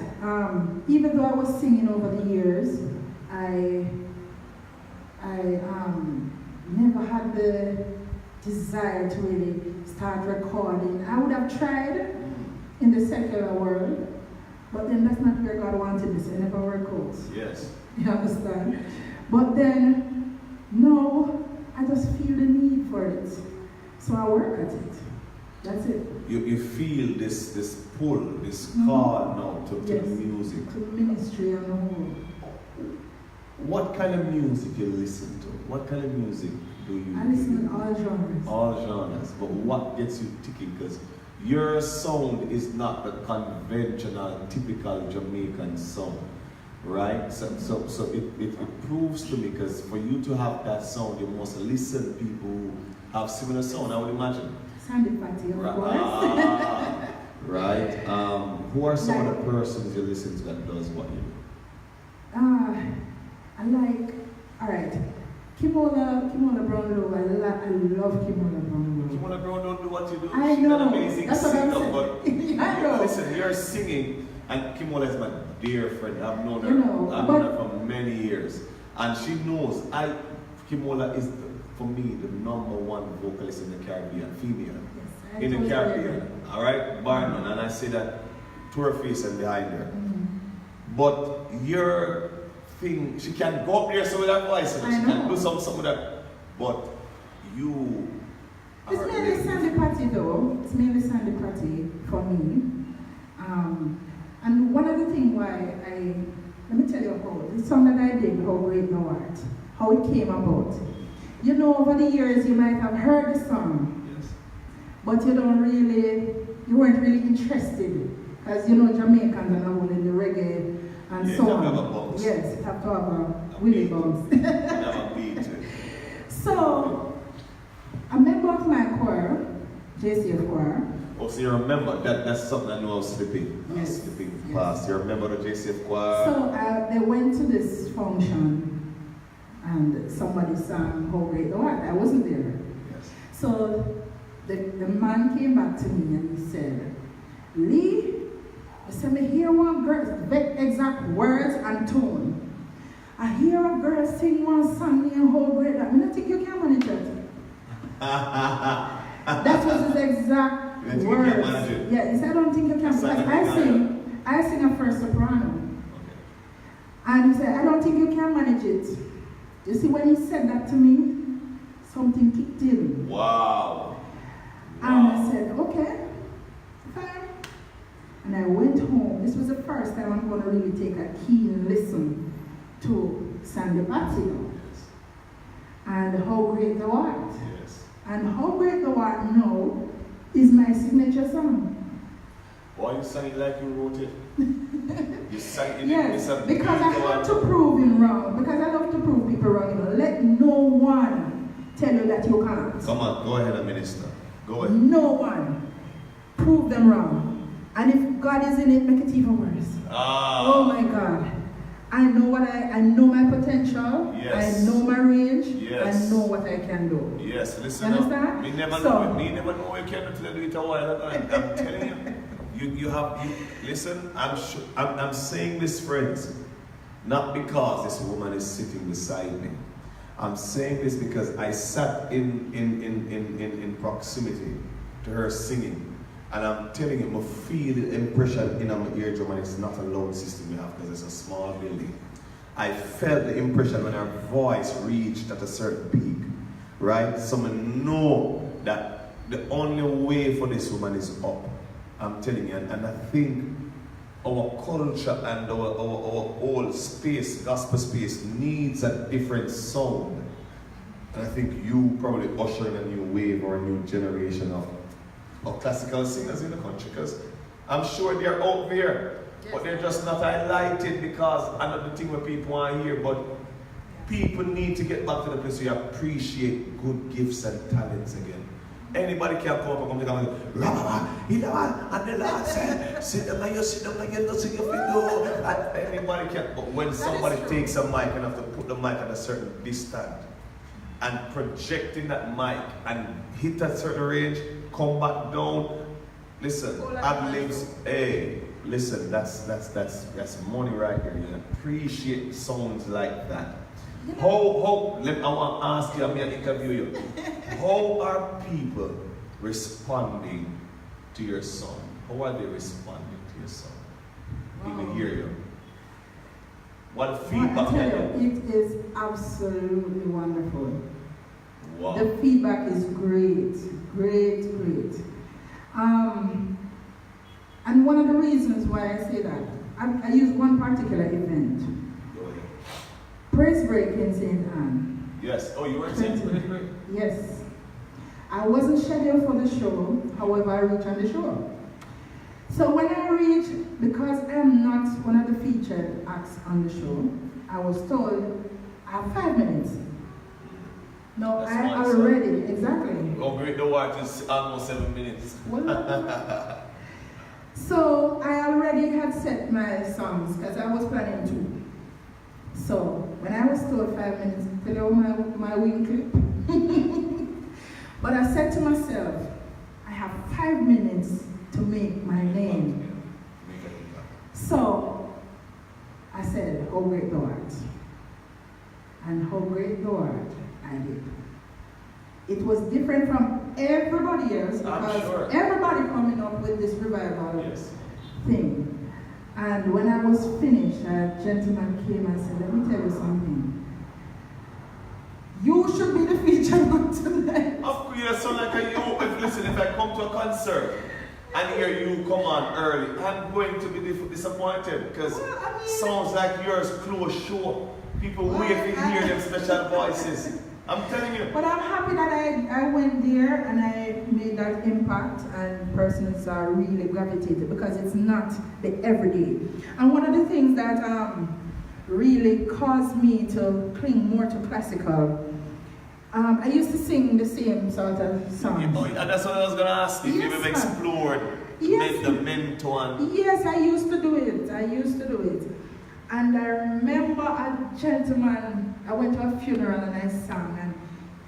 even though I was singing over the years, I never had the desire to really start recording. I would have tried in the secular world, but then that's not where God wanted me, so it never worked out. Yes. You understand? But then, no, I just feel the need for it. So I work at it. That's it. You feel this pull, this call now to Yes. music. To ministry and the whole. What kind of music you listen to? What kind of music do you I listen to all genres. All genres. But what gets you ticking? Because your sound is not the conventional, typical Jamaican sound. Right? So it proves to me, because for you to have that sound, you must listen to people who have similar sound, I would imagine. Sandy Patty, of course. Right. Who are some of the persons you listen to that does what you do? I like, all right, Kimola Brownlow. I love Kimola Brownlow. Kimola Brown don't do what you do. I She's know. an amazing That's what I'm singer, saying. but I know. listen, you're singing, and Kimola is my dear friend. I've known her. You know, I've known her for many years, and she knows. Kimola is, for me, the #1 vocalist in the Caribbean, female. Yes, In the totally Caribbean, agree. all right, Barnum, and I say that to her face and behind her. But your thing, she can go up there so with that voice, and she can do something with that. But you It's are mainly Sandy Patty though. It's mainly Sandy Patty for me. And one of the things why let me tell you how, the song that I did, How Great Thou Art, how it came about. You know, over the years you might have heard the song, yes. but you weren't really interested. Because you know Jamaicans are not in the reggae and so on. Yes, you have to have a willy bounce. Never beat it. So, a member of my choir, JCF choir. Oh, so you remember that's something I know I was slipping. Yes. Slipping Yes. past. You remember the JCF choir? So they went to this function and somebody sang How Great Thou Art. I wasn't there. Yes. So the man came back to me and he said, Lee, I said, I hear one girl, exact words and tone. I hear a girl sing one song named How Great Thou Art. I don't think you can manage it. That was his exact words. Yeah, he said, I don't think you can. Because I sing a first soprano. Okay. And he said, I don't think you can manage it. You see, when he said that to me, something kicked in. Wow. And I said, okay, fine. And I went home. This was the first time I'm going to really take a keen listen to Sandy Patino. Yes. And How Great Thou Art. Yes. And How Great Thou Art now is my signature song. Why you sang it like you wrote it? You sang it. Yes, because I had to prove him wrong. Because I love to prove people wrong. You know. Let no one tell you that you can't. Come on, go ahead and minister. Go ahead. No one. Prove them wrong. And if God is in it, make it even worse. Oh my God. I know I know my potential. Yes. I know my range. Yes. I know what I can do. Yes, listen. You understand? Me never So, know you can do it a while ago. I'm telling you. Listen, I'm saying this, friends, not because this woman is sitting beside me. I'm saying this because I sat in proximity to her singing. And I'm telling you, I feel the impression in my eardrum, and it's not a loud system we have because it's a small building. I felt the impression when her voice reached at a certain peak, right? So I know that the only way for this woman is up. I'm telling you, and I think our culture and our whole space, gospel space, needs a different sound. And I think you probably usher in a new wave or a new generation of classical singers in the country, because I'm sure they're out there, but they're just not highlighted because another thing where people want to hear. But people need to get back to the place where you appreciate good gifts and talents again. Anybody can come up and come and go, and the Lord said, sit down and you don't sing your video. And anybody can, but when somebody takes a mic and have to put the mic at a certain distance and projecting that mic and hit a certain range, come back down. Listen, ad-libs, hey, listen, that's money right here. You appreciate songs like that. I want to ask you, I'm going to interview you. How are people responding to your song? How are they responding to your song? People hear you. What feedback? I tell you, it is absolutely wonderful. Wow. The feedback is great. And one of the reasons why I say that, I use one particular event. Go ahead. Praise Break in St. Anne. Yes. Oh, you were saying Praise Break? Yes. I wasn't scheduled for the show, however I reached on the show. So when I reached, because I'm not one of the featured acts on the show, I was told I have 5 minutes. No, That's I nice, already, exactly. Oh, Great the Watch is almost 7 minutes. Well, so I already had set my songs because I was planning to. So when I was told 5 minutes, tell you my wing clip. But I said to myself, I have 5 minutes to make my name. So I said, How Great Thou Art. And How Great Thou Art, I did. It was different from everybody else because everybody coming up with this revival thing. And when I was finished, a gentleman came and said, let me tell you something. You should be the featured one tonight. Of course, you sound like a you. Listen, if I come to a concert and hear you come on early, I'm going to be disappointed because sounds like yours close show. People wait to hear them special voices. I'm telling you. But I'm happy that I went there and I made that impact and persons are really gravitated because it's not the everyday. And one of the things that really caused me to cling more to classical, I used to sing the same sort of songs. And that's what I was going to ask you. If you've explored the mentor. Yes, I used to do it. And I remember a gentleman, I went to a funeral and I sang, and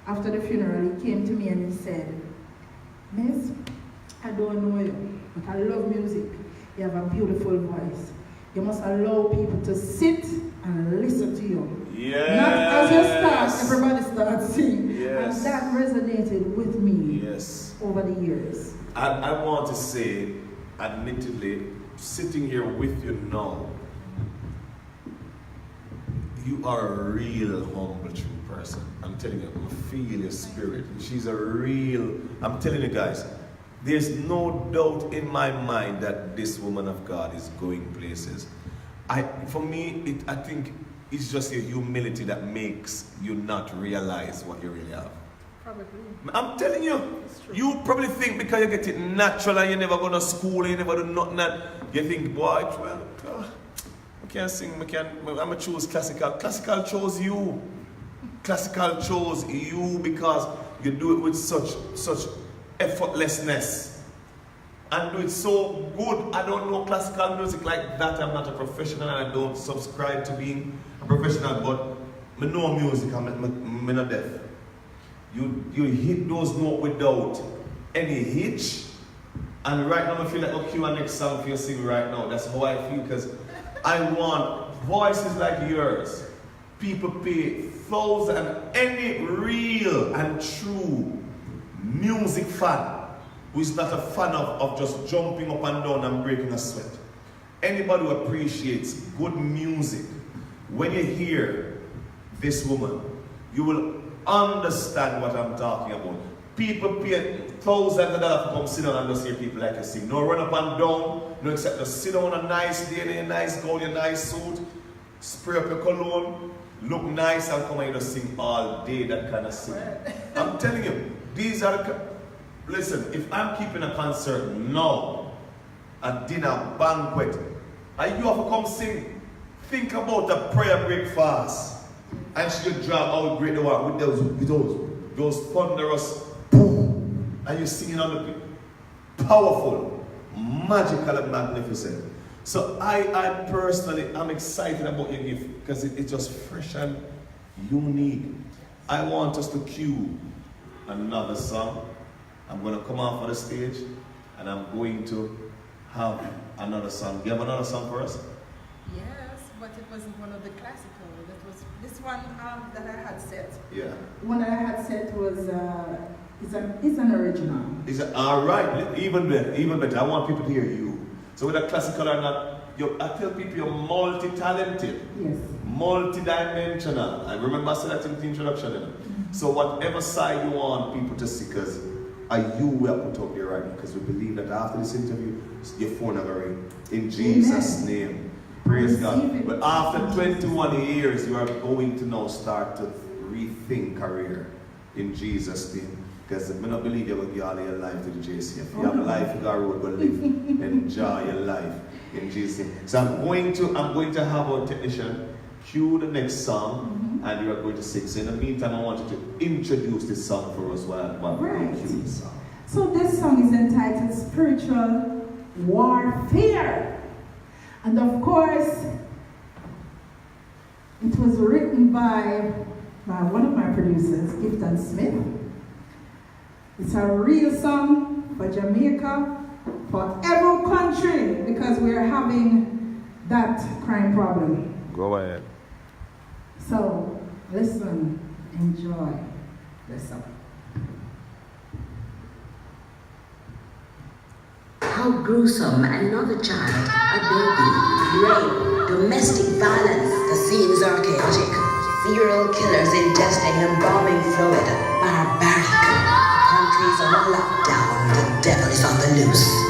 after the funeral he came to me and he said, Miss, I don't know you, but I love music. You have a beautiful voice. You must allow people to sit and listen to you. Yes. Not as you start, everybody starts singing. Yes. And that resonated with me over the years. I want to say, admittedly, sitting here with you now, you are a real humble, true person. I'm telling you, I feel your spirit. She's a real, I'm telling you guys, There's no doubt in my mind that this woman of God is going places. For me, I think it's just your humility that makes you not realize what you really have. Probably. I'm telling you, you probably think because you get it natural and you never go to school, you never do nothing, that you think, boy, well, I can't sing, I'm going to choose classical. Classical chose you. Classical chose you because you do it with such effortlessness. And do it so good. I don't know classical music like that. I'm not a professional and I don't subscribe to being a professional, but I know music, I'm not deaf. You hit those notes without any hitch. And right now I feel like, okay, my next song for you sing right now. That's how I feel, because I want voices like yours. People pay thousands, any real and true music fan who is not a fan of just jumping up and down and breaking a sweat. Anybody who appreciates good music, when you hear this woman, you will understand what I'm talking about. People pay thousands of dollars to come sit down and just hear people like you sing. No run up and down, no except just sit down on a nice day in your nice gown, your nice suit, spray up your cologne, look nice and come and just sing all day, that kind of sing. I'm telling you, these are the... Listen, if I'm keeping a concert now, a dinner banquet, and you have to come sing, think about the prayer breakfast. And she just drop out great the one with those thunderous boom, and you're singing on the powerful, magical and magnificent. So I personally, I'm excited about your gift because it's just fresh and unique. I want us to cue another song. I'm going to come off of the stage and I'm going to have another song. Do you have another song for us? Yes, but it wasn't one of the classical. That was this one that I had set. Yeah. One that I had set was it's an original. Is it all right? Even better. I want people to hear you. So whether classical or not, I tell people you're multi-talented. Yes. Multi-dimensional. I remember I said that in the introduction. Mm-hmm. So whatever side you want people to see, because you will put up there right now, because we believe that after this interview, your phone will ring. In Jesus' name. Praise God. But after 21 years, you are going to now start to rethink career. In Jesus' name. Because I don't believe you will give all your life to the JC. If you have life, you got a road to live. Enjoy your life. In Jesus' name. So I'm going to have our technician cue the next song, and you are going to sing. So in the meantime, I want you to introduce this song for us while we cue the song. So this song is entitled Spiritual Warfare. And of course, it was written by one of my producers, Gifton Smith. It's a real song for Jamaica, for every country, because we're having that crime problem. Go ahead. So, listen, enjoy this song. How gruesome, another child, a baby, rape, domestic violence. The scenes are chaotic. Serial killers ingesting embalming fluid, barbaric. Countries on lockdown, the devil is on the loose.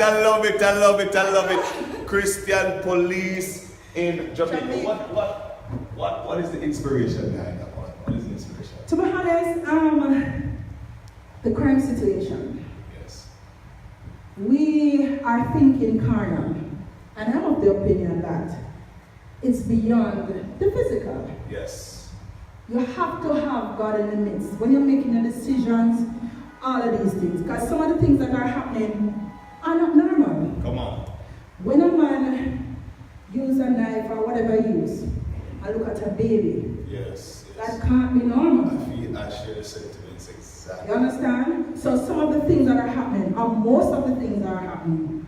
I love it, I love it, I love it. Christian police in Jamaica. What is the inspiration behind that one? What is the inspiration? To be honest, the crime situation. Yes. We are thinking carnal, and I'm of the opinion that it's beyond the physical. Yes. You have to have God in the midst when you're making your decisions, all of these things, because some of the things that are happening are not normal. Come on. When a man uses a knife or whatever he uses, I look at a baby, Yes. that can't be normal. I share the sentiments exactly. You understand? So some of the things that are happening, or most of the things that are happening,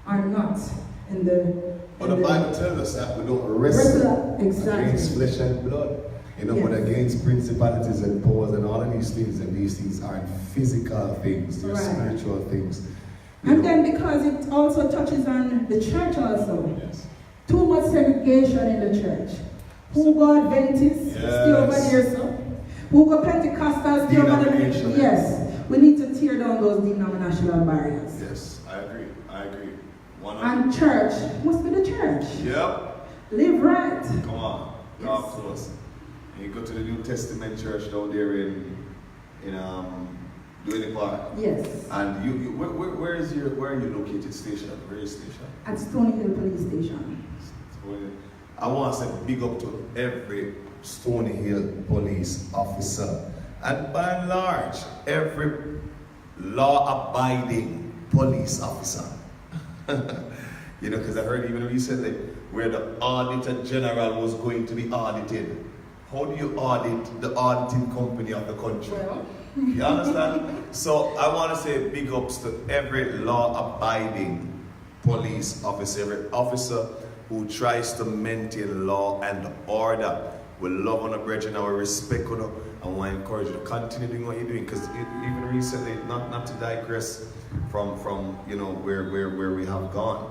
are not in the... But the Bible tells us that we don't wrestle Exactly. against flesh and blood. You know, but Yes. against principalities and powers and all of these things, and these things aren't physical things, they're Right. spiritual things. You And know. then because it also touches on the church also. Yes. Too much segregation in the church. Who go Adventist, stay over there, so. Who go Pentecostal, stay over there. Denomination. Yes. We need to tear down those denominational barriers. Yes, I agree. I agree. And church must be the church. Yep. Live right. Come on. Talk Yes. to us. You go to the New Testament church down there in Duane Park. Yes. And where are you located station? Where is station? At Stony Hill Police Station. I want to say big up to every Stony Hill police officer, and by and large, every law-abiding police officer. You know, because I heard even recently where the Auditor General was going to be audited. How do you audit the auditing company of the country? Well. You understand? So I want to say big ups to every law-abiding police officer, every officer who tries to maintain law and order. We love on the brethren and we respect on and we encourage you to continue doing what you're doing. Because even recently, not to digress from you know where we have gone,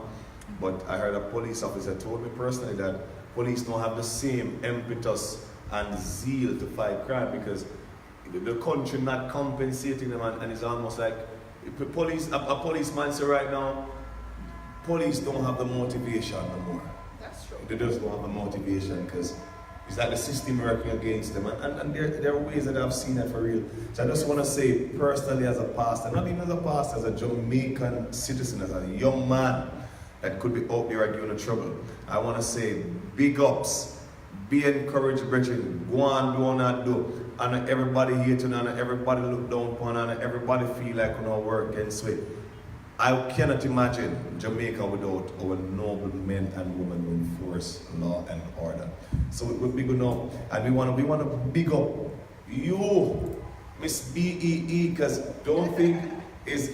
but I heard a police officer told me personally that police don't have the same impetus and zeal to fight crime because the country not compensating them, and it's almost like a policeman say right now, police don't have the motivation no more. That's true. They just don't have the motivation because it's like the system working against them, and there are ways that I've seen that for real. So I just want to say personally as a pastor, not even as a pastor, as a Jamaican citizen, as a young man that could be out there doing the trouble, I want to say big ups, be encouraged, brethren, go on, do not do. And everybody hate you, and everybody look down upon, and everybody feel like we don't work against it. I cannot imagine Jamaica without our noble men and women who enforce law and order. So we're big enough, and we want to big up you, Miss BEE, because don't think is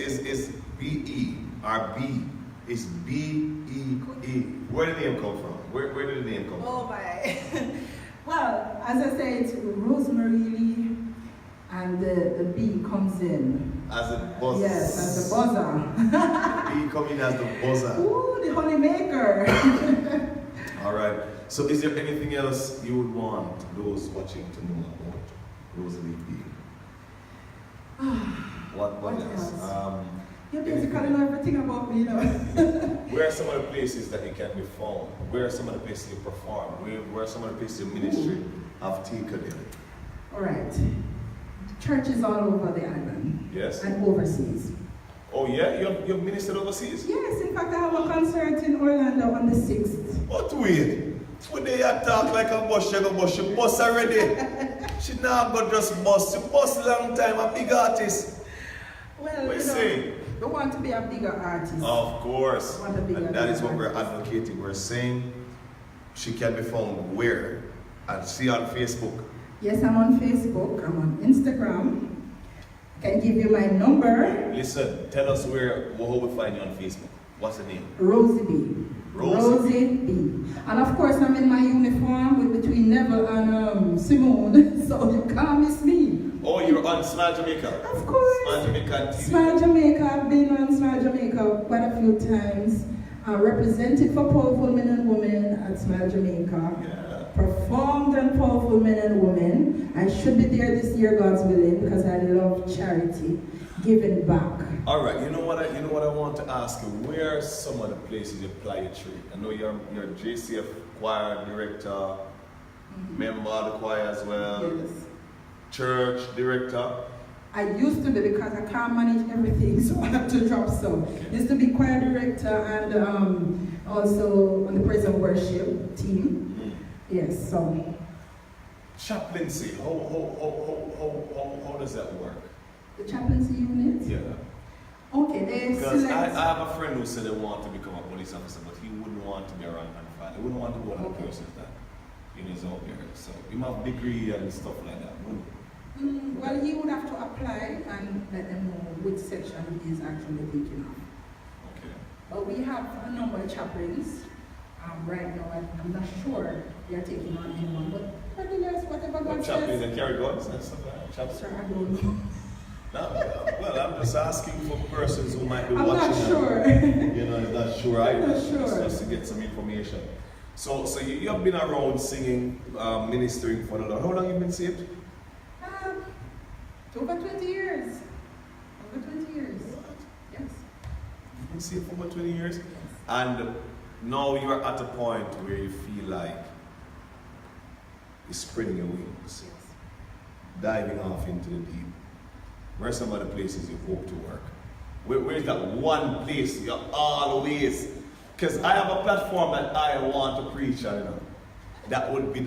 BE or B, it's BEE. Where did the name come from? Where did the name come from? Oh my. Well, as I said, Rosemary Lee, and the bee comes in. As a buzzer. Yes, as the buzzer. Bee coming as the buzzer. Ooh, the honey maker. All right. So is there anything else you would want those watching to know about ROSEY BEE? What else? You basically know everything about me, you know. Where are some of the places that you can be found? Where are some of the places you perform? Where are some of the places your ministry have taken you? All right. Churches all over the island. Yes. And overseas. Oh yeah? You've ministered overseas? Yes, in fact I have a concert in Orlando on the 6th. But wait. When they talk like a boss, she boss already. She now got just boss. She boss long time, a big artist. Well, We you know, sing. we want to be a bigger artist. Of course. Want to be And a that is bigger what we're artist. advocating. We're saying she can be found where? And see on Facebook. Yes, I'm on Facebook, I'm on Instagram. I can give you my number. Listen, tell us how we find you on Facebook. What's the name? ROSEY BEE. ROSEY BEE. And of course I'm in my uniform between Neville and Simone, so you can't miss me. Oh, you're on Smile Jamaica? Of course. Smile Jamaica TV. Smile Jamaica, I've been on Smile Jamaica quite a few times. I represented for Powerful Men and Women at Smile Jamaica. Yeah. Performed on Powerful Men and Women. I should be there this year, God's willing, because I love charity, giving back. All right, you know what I want to ask you. Where are some of the places you apply your trade? I know you're JCF choir director, member of the choir as well, Yes. church director. I used to be, because I can't manage everything, so I have to drop some. Used to be choir director and also on the praise and worship team. Yes, so. Chaplaincy, how does that work? The chaplaincy unit? Yeah. Okay, they Because select. I have a friend who said they want to become a police officer, but he wouldn't want to be around and file. He wouldn't want to go on the courses that is out there. So he might have degree and stuff like that. Well, he would have to apply and let them know which section he is actually thinking of. Okay. But we have a number of chaplains. Right now, I'm not sure they are taking on anyone, but nevertheless, whatever God What chaplain, says. they carry guns and stuff like that? Chaplain? Sir, I don't know. No, well, I'm just asking for persons who might be I'm watching. not sure. You know, I'm not sure. I'm not Just sure. to get some information. So you have been around singing, ministering for the Lord. How long have you been saved? Over 20 years. Over 20 years. Yes. You've been saved for about 20 years? And now you're at a point where you feel like you're spreading your wings, diving off into the deep. Where are some of the places you hope to work? Where is that one place you're always? Because I have a platform that I want to preach on. You know, that would be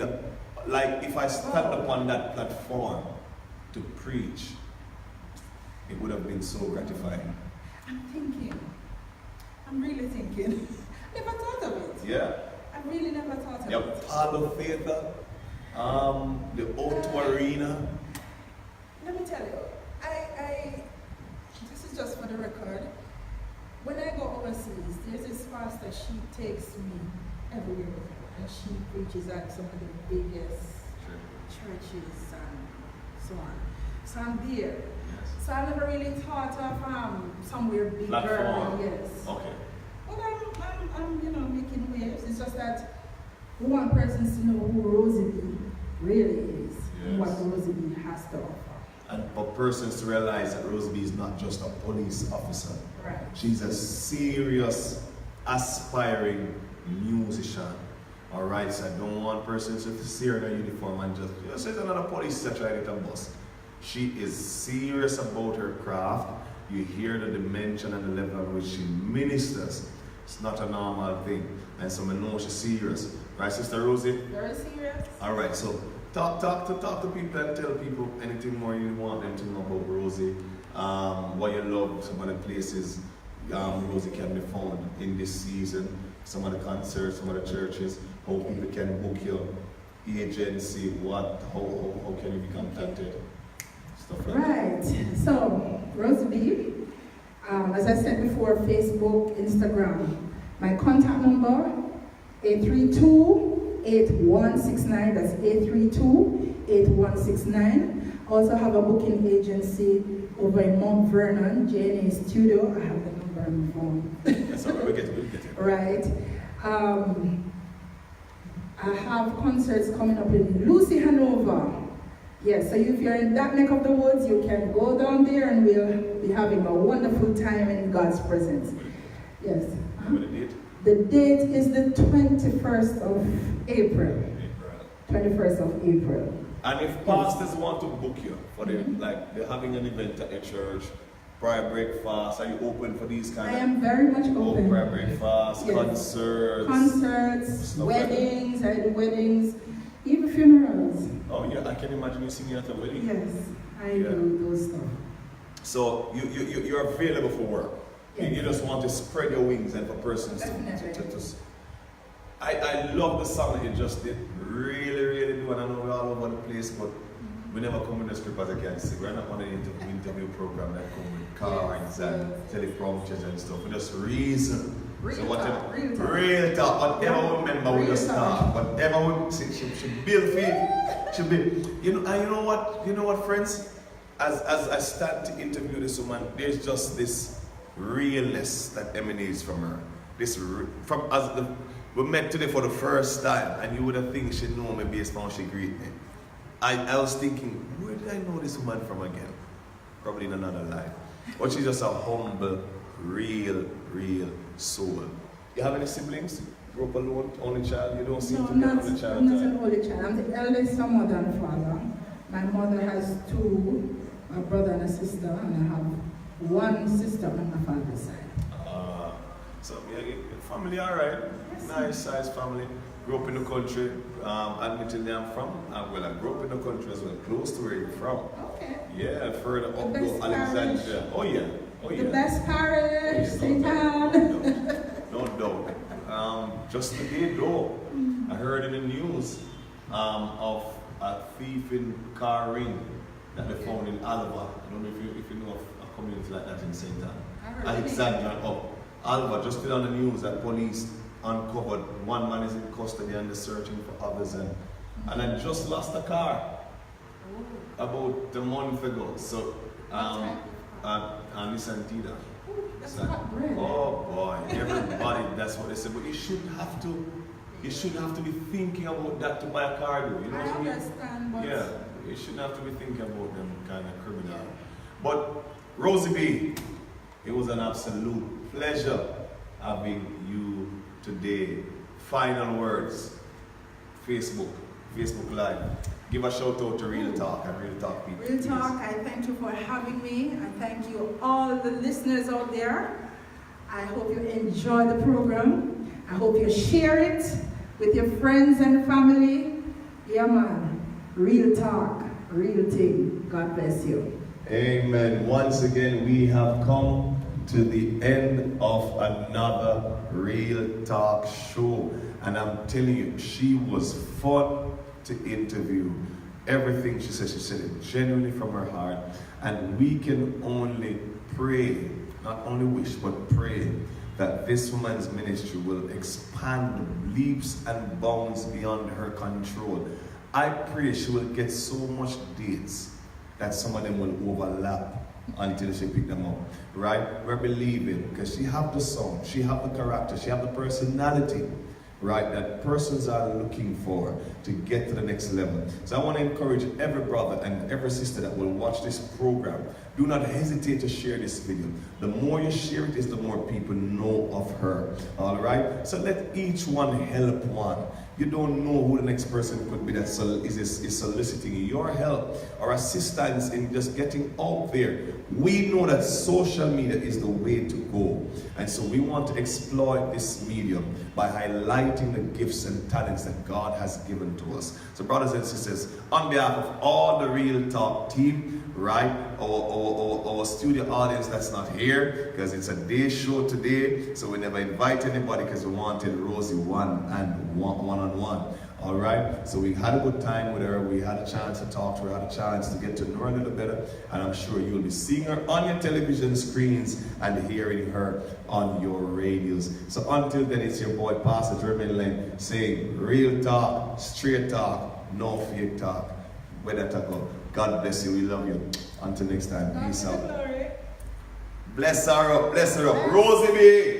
like if I stand upon that platform to preach, it would have been so gratifying. I'm thinking. I'm really thinking. Never thought of it. Yeah. I really never thought of You it. have Palo Theater, the O2 Arena. Let me tell you, this is just for the record. When I go overseas, there's this pastor, she takes me everywhere. And she preaches at some of the biggest churches and so on. So I'm there. So I never really thought of somewhere bigger. Platform. Yes. Okay. But I'm making waves. It's just that we want persons to know who ROSEY Bee really is and what ROSEY Bee has to offer. And for persons to realize that ROSEY Bee is not just a police officer. Right. She's a serious, aspiring musician. Alright, so I don't want persons to see her in a uniform and just say another police that tried to bus. She is serious about her craft. You hear the dimension and the level at which she ministers. It's not a normal thing. And so I know she's serious. Right, Sister Rosie? Very serious. Alright, so talk to people and tell people anything more you want them to know about Rosie. What you love, some of the places Rosie can be found in this season, some of the concerts, some of the churches, how people can book your agency, how can you be contacted, stuff like that. Right. So, ROSEY Bee, as I said before, Facebook, Instagram. My contact number, 832-8169. That's 832-8169. Also have a booking agency over in Mount Vernon, JNA Studio. I have the number on my phone. That's all right, we'll get it. Right. I have concerts coming up in Lucy, Hanover. Yes, so if you're in that neck of the woods, you can go down there and we'll be having a wonderful time in God's presence. Yes. Remember the date? The date is the 21st of April. 21st of April. And if pastors want to book you for the, like they're having an event at your church, prayer breakfast, are you open for these kind I of? am very much open. Prayer breakfast, Yes. concerts, stuff like that. weddings, I do weddings, even funerals. Oh yeah, I can imagine you singing at a wedding. Yes, I do those stuff. So you're available for work. Yes. You just want to spread your wings and for persons Definitely. I love the song that you just did. Really do, and I know we're all over the place, but we never come in the script as I can see. We're not on the interview program that come with cards and teleprompters and stuff. We just reason. Real So talk, whatever, real talk. real talk. Whatever we remember, we Real just talk. talk. Whatever we see, should build faith. Should be. You know what, friends? As I start to interview this woman, there's just this realness that emanates from her. We met today for the first time, and you would have think she know me based on how she greet me. I was thinking, where did I know this woman from again? Probably in another life. But she's just a humble, real soul. You have any siblings? Grew up alone, only child? You don't seem No, to be an not, only child. I'm not an only child. I'm the eldest from mother and father. My mother has two, a brother and a sister, and I have one sister on my father's side. So yeah, your family alright. Yes. Nice size family. Grew up in the country. Admittedly I'm from. Well, I grew up in the country as well, close to where you're from. Okay. Yeah, further up The to best Alexandria. parish. Oh yeah. Oh yeah. The best parish, Yeah, St. Anne. No doubt. Just today though, I heard in the news of a thief in car ring that they found in Alva. I don't know if you know of a community like that in St. Anne. Alexandria and up. Alva, just still on the news that police uncovered one man is in custody and they're searching for others, and I just lost a car about a month ago. So Nissan Tida. That's not bread. Oh boy, everybody, that's what they say. But you shouldn't have to be thinking about that to buy a car, though. You know I what I mean? understand, but Yeah, you shouldn't have to be thinking about them kind of criminal. But Rosie B, it was an absolute pleasure having you today. Final words. Facebook Live. Give a shout out to Real Talk and Real Talk people. Real Talk, I thank you for having me. I thank you all the listeners out there. I hope you enjoy the program. I hope you share it with your friends and family. Yeah man, Real Talk, real thing. God bless you. Amen. Once again, we have come to the end of another Real Talk show. And I'm telling you, she was fun to interview. Everything she said it genuinely from her heart. And we can only pray, not only wish, but pray that this woman's ministry will expand leaps and bounds beyond her control. I pray she will get so much dates that some of them will overlap until she pick them up, right? We're believing, because she have the song, she have the character, she have the personality, right, that persons are looking for to get to the next level. So I want to encourage every brother and every sister that will watch this program, do not hesitate to share this video. The more you share it is the more people know of her, all right? So let each one help one. You don't know who the next person could be that is soliciting your help or assistance in just getting out there. We know that social media is the way to go. And so we want to exploit this medium by highlighting the gifts and talents that God has given to us. So brothers and sisters, on behalf of all the Real Talk team, right, our studio audience that's not here, because it's a day show today, so we never invite anybody because we wanted Rosie one-on-one. All right, so we had a good time with her. We had a chance to talk to her, had a chance to get to know her a little better, and I'm sure you'll be seeing her on your television screens and hearing her on your radios. So until then, it's your boy Pastor Jermaine Lane saying Real Talk, straight talk, no fake talk. Where that go? God bless you. We love you. Until next time, peace out. Bless her up, Rosie B.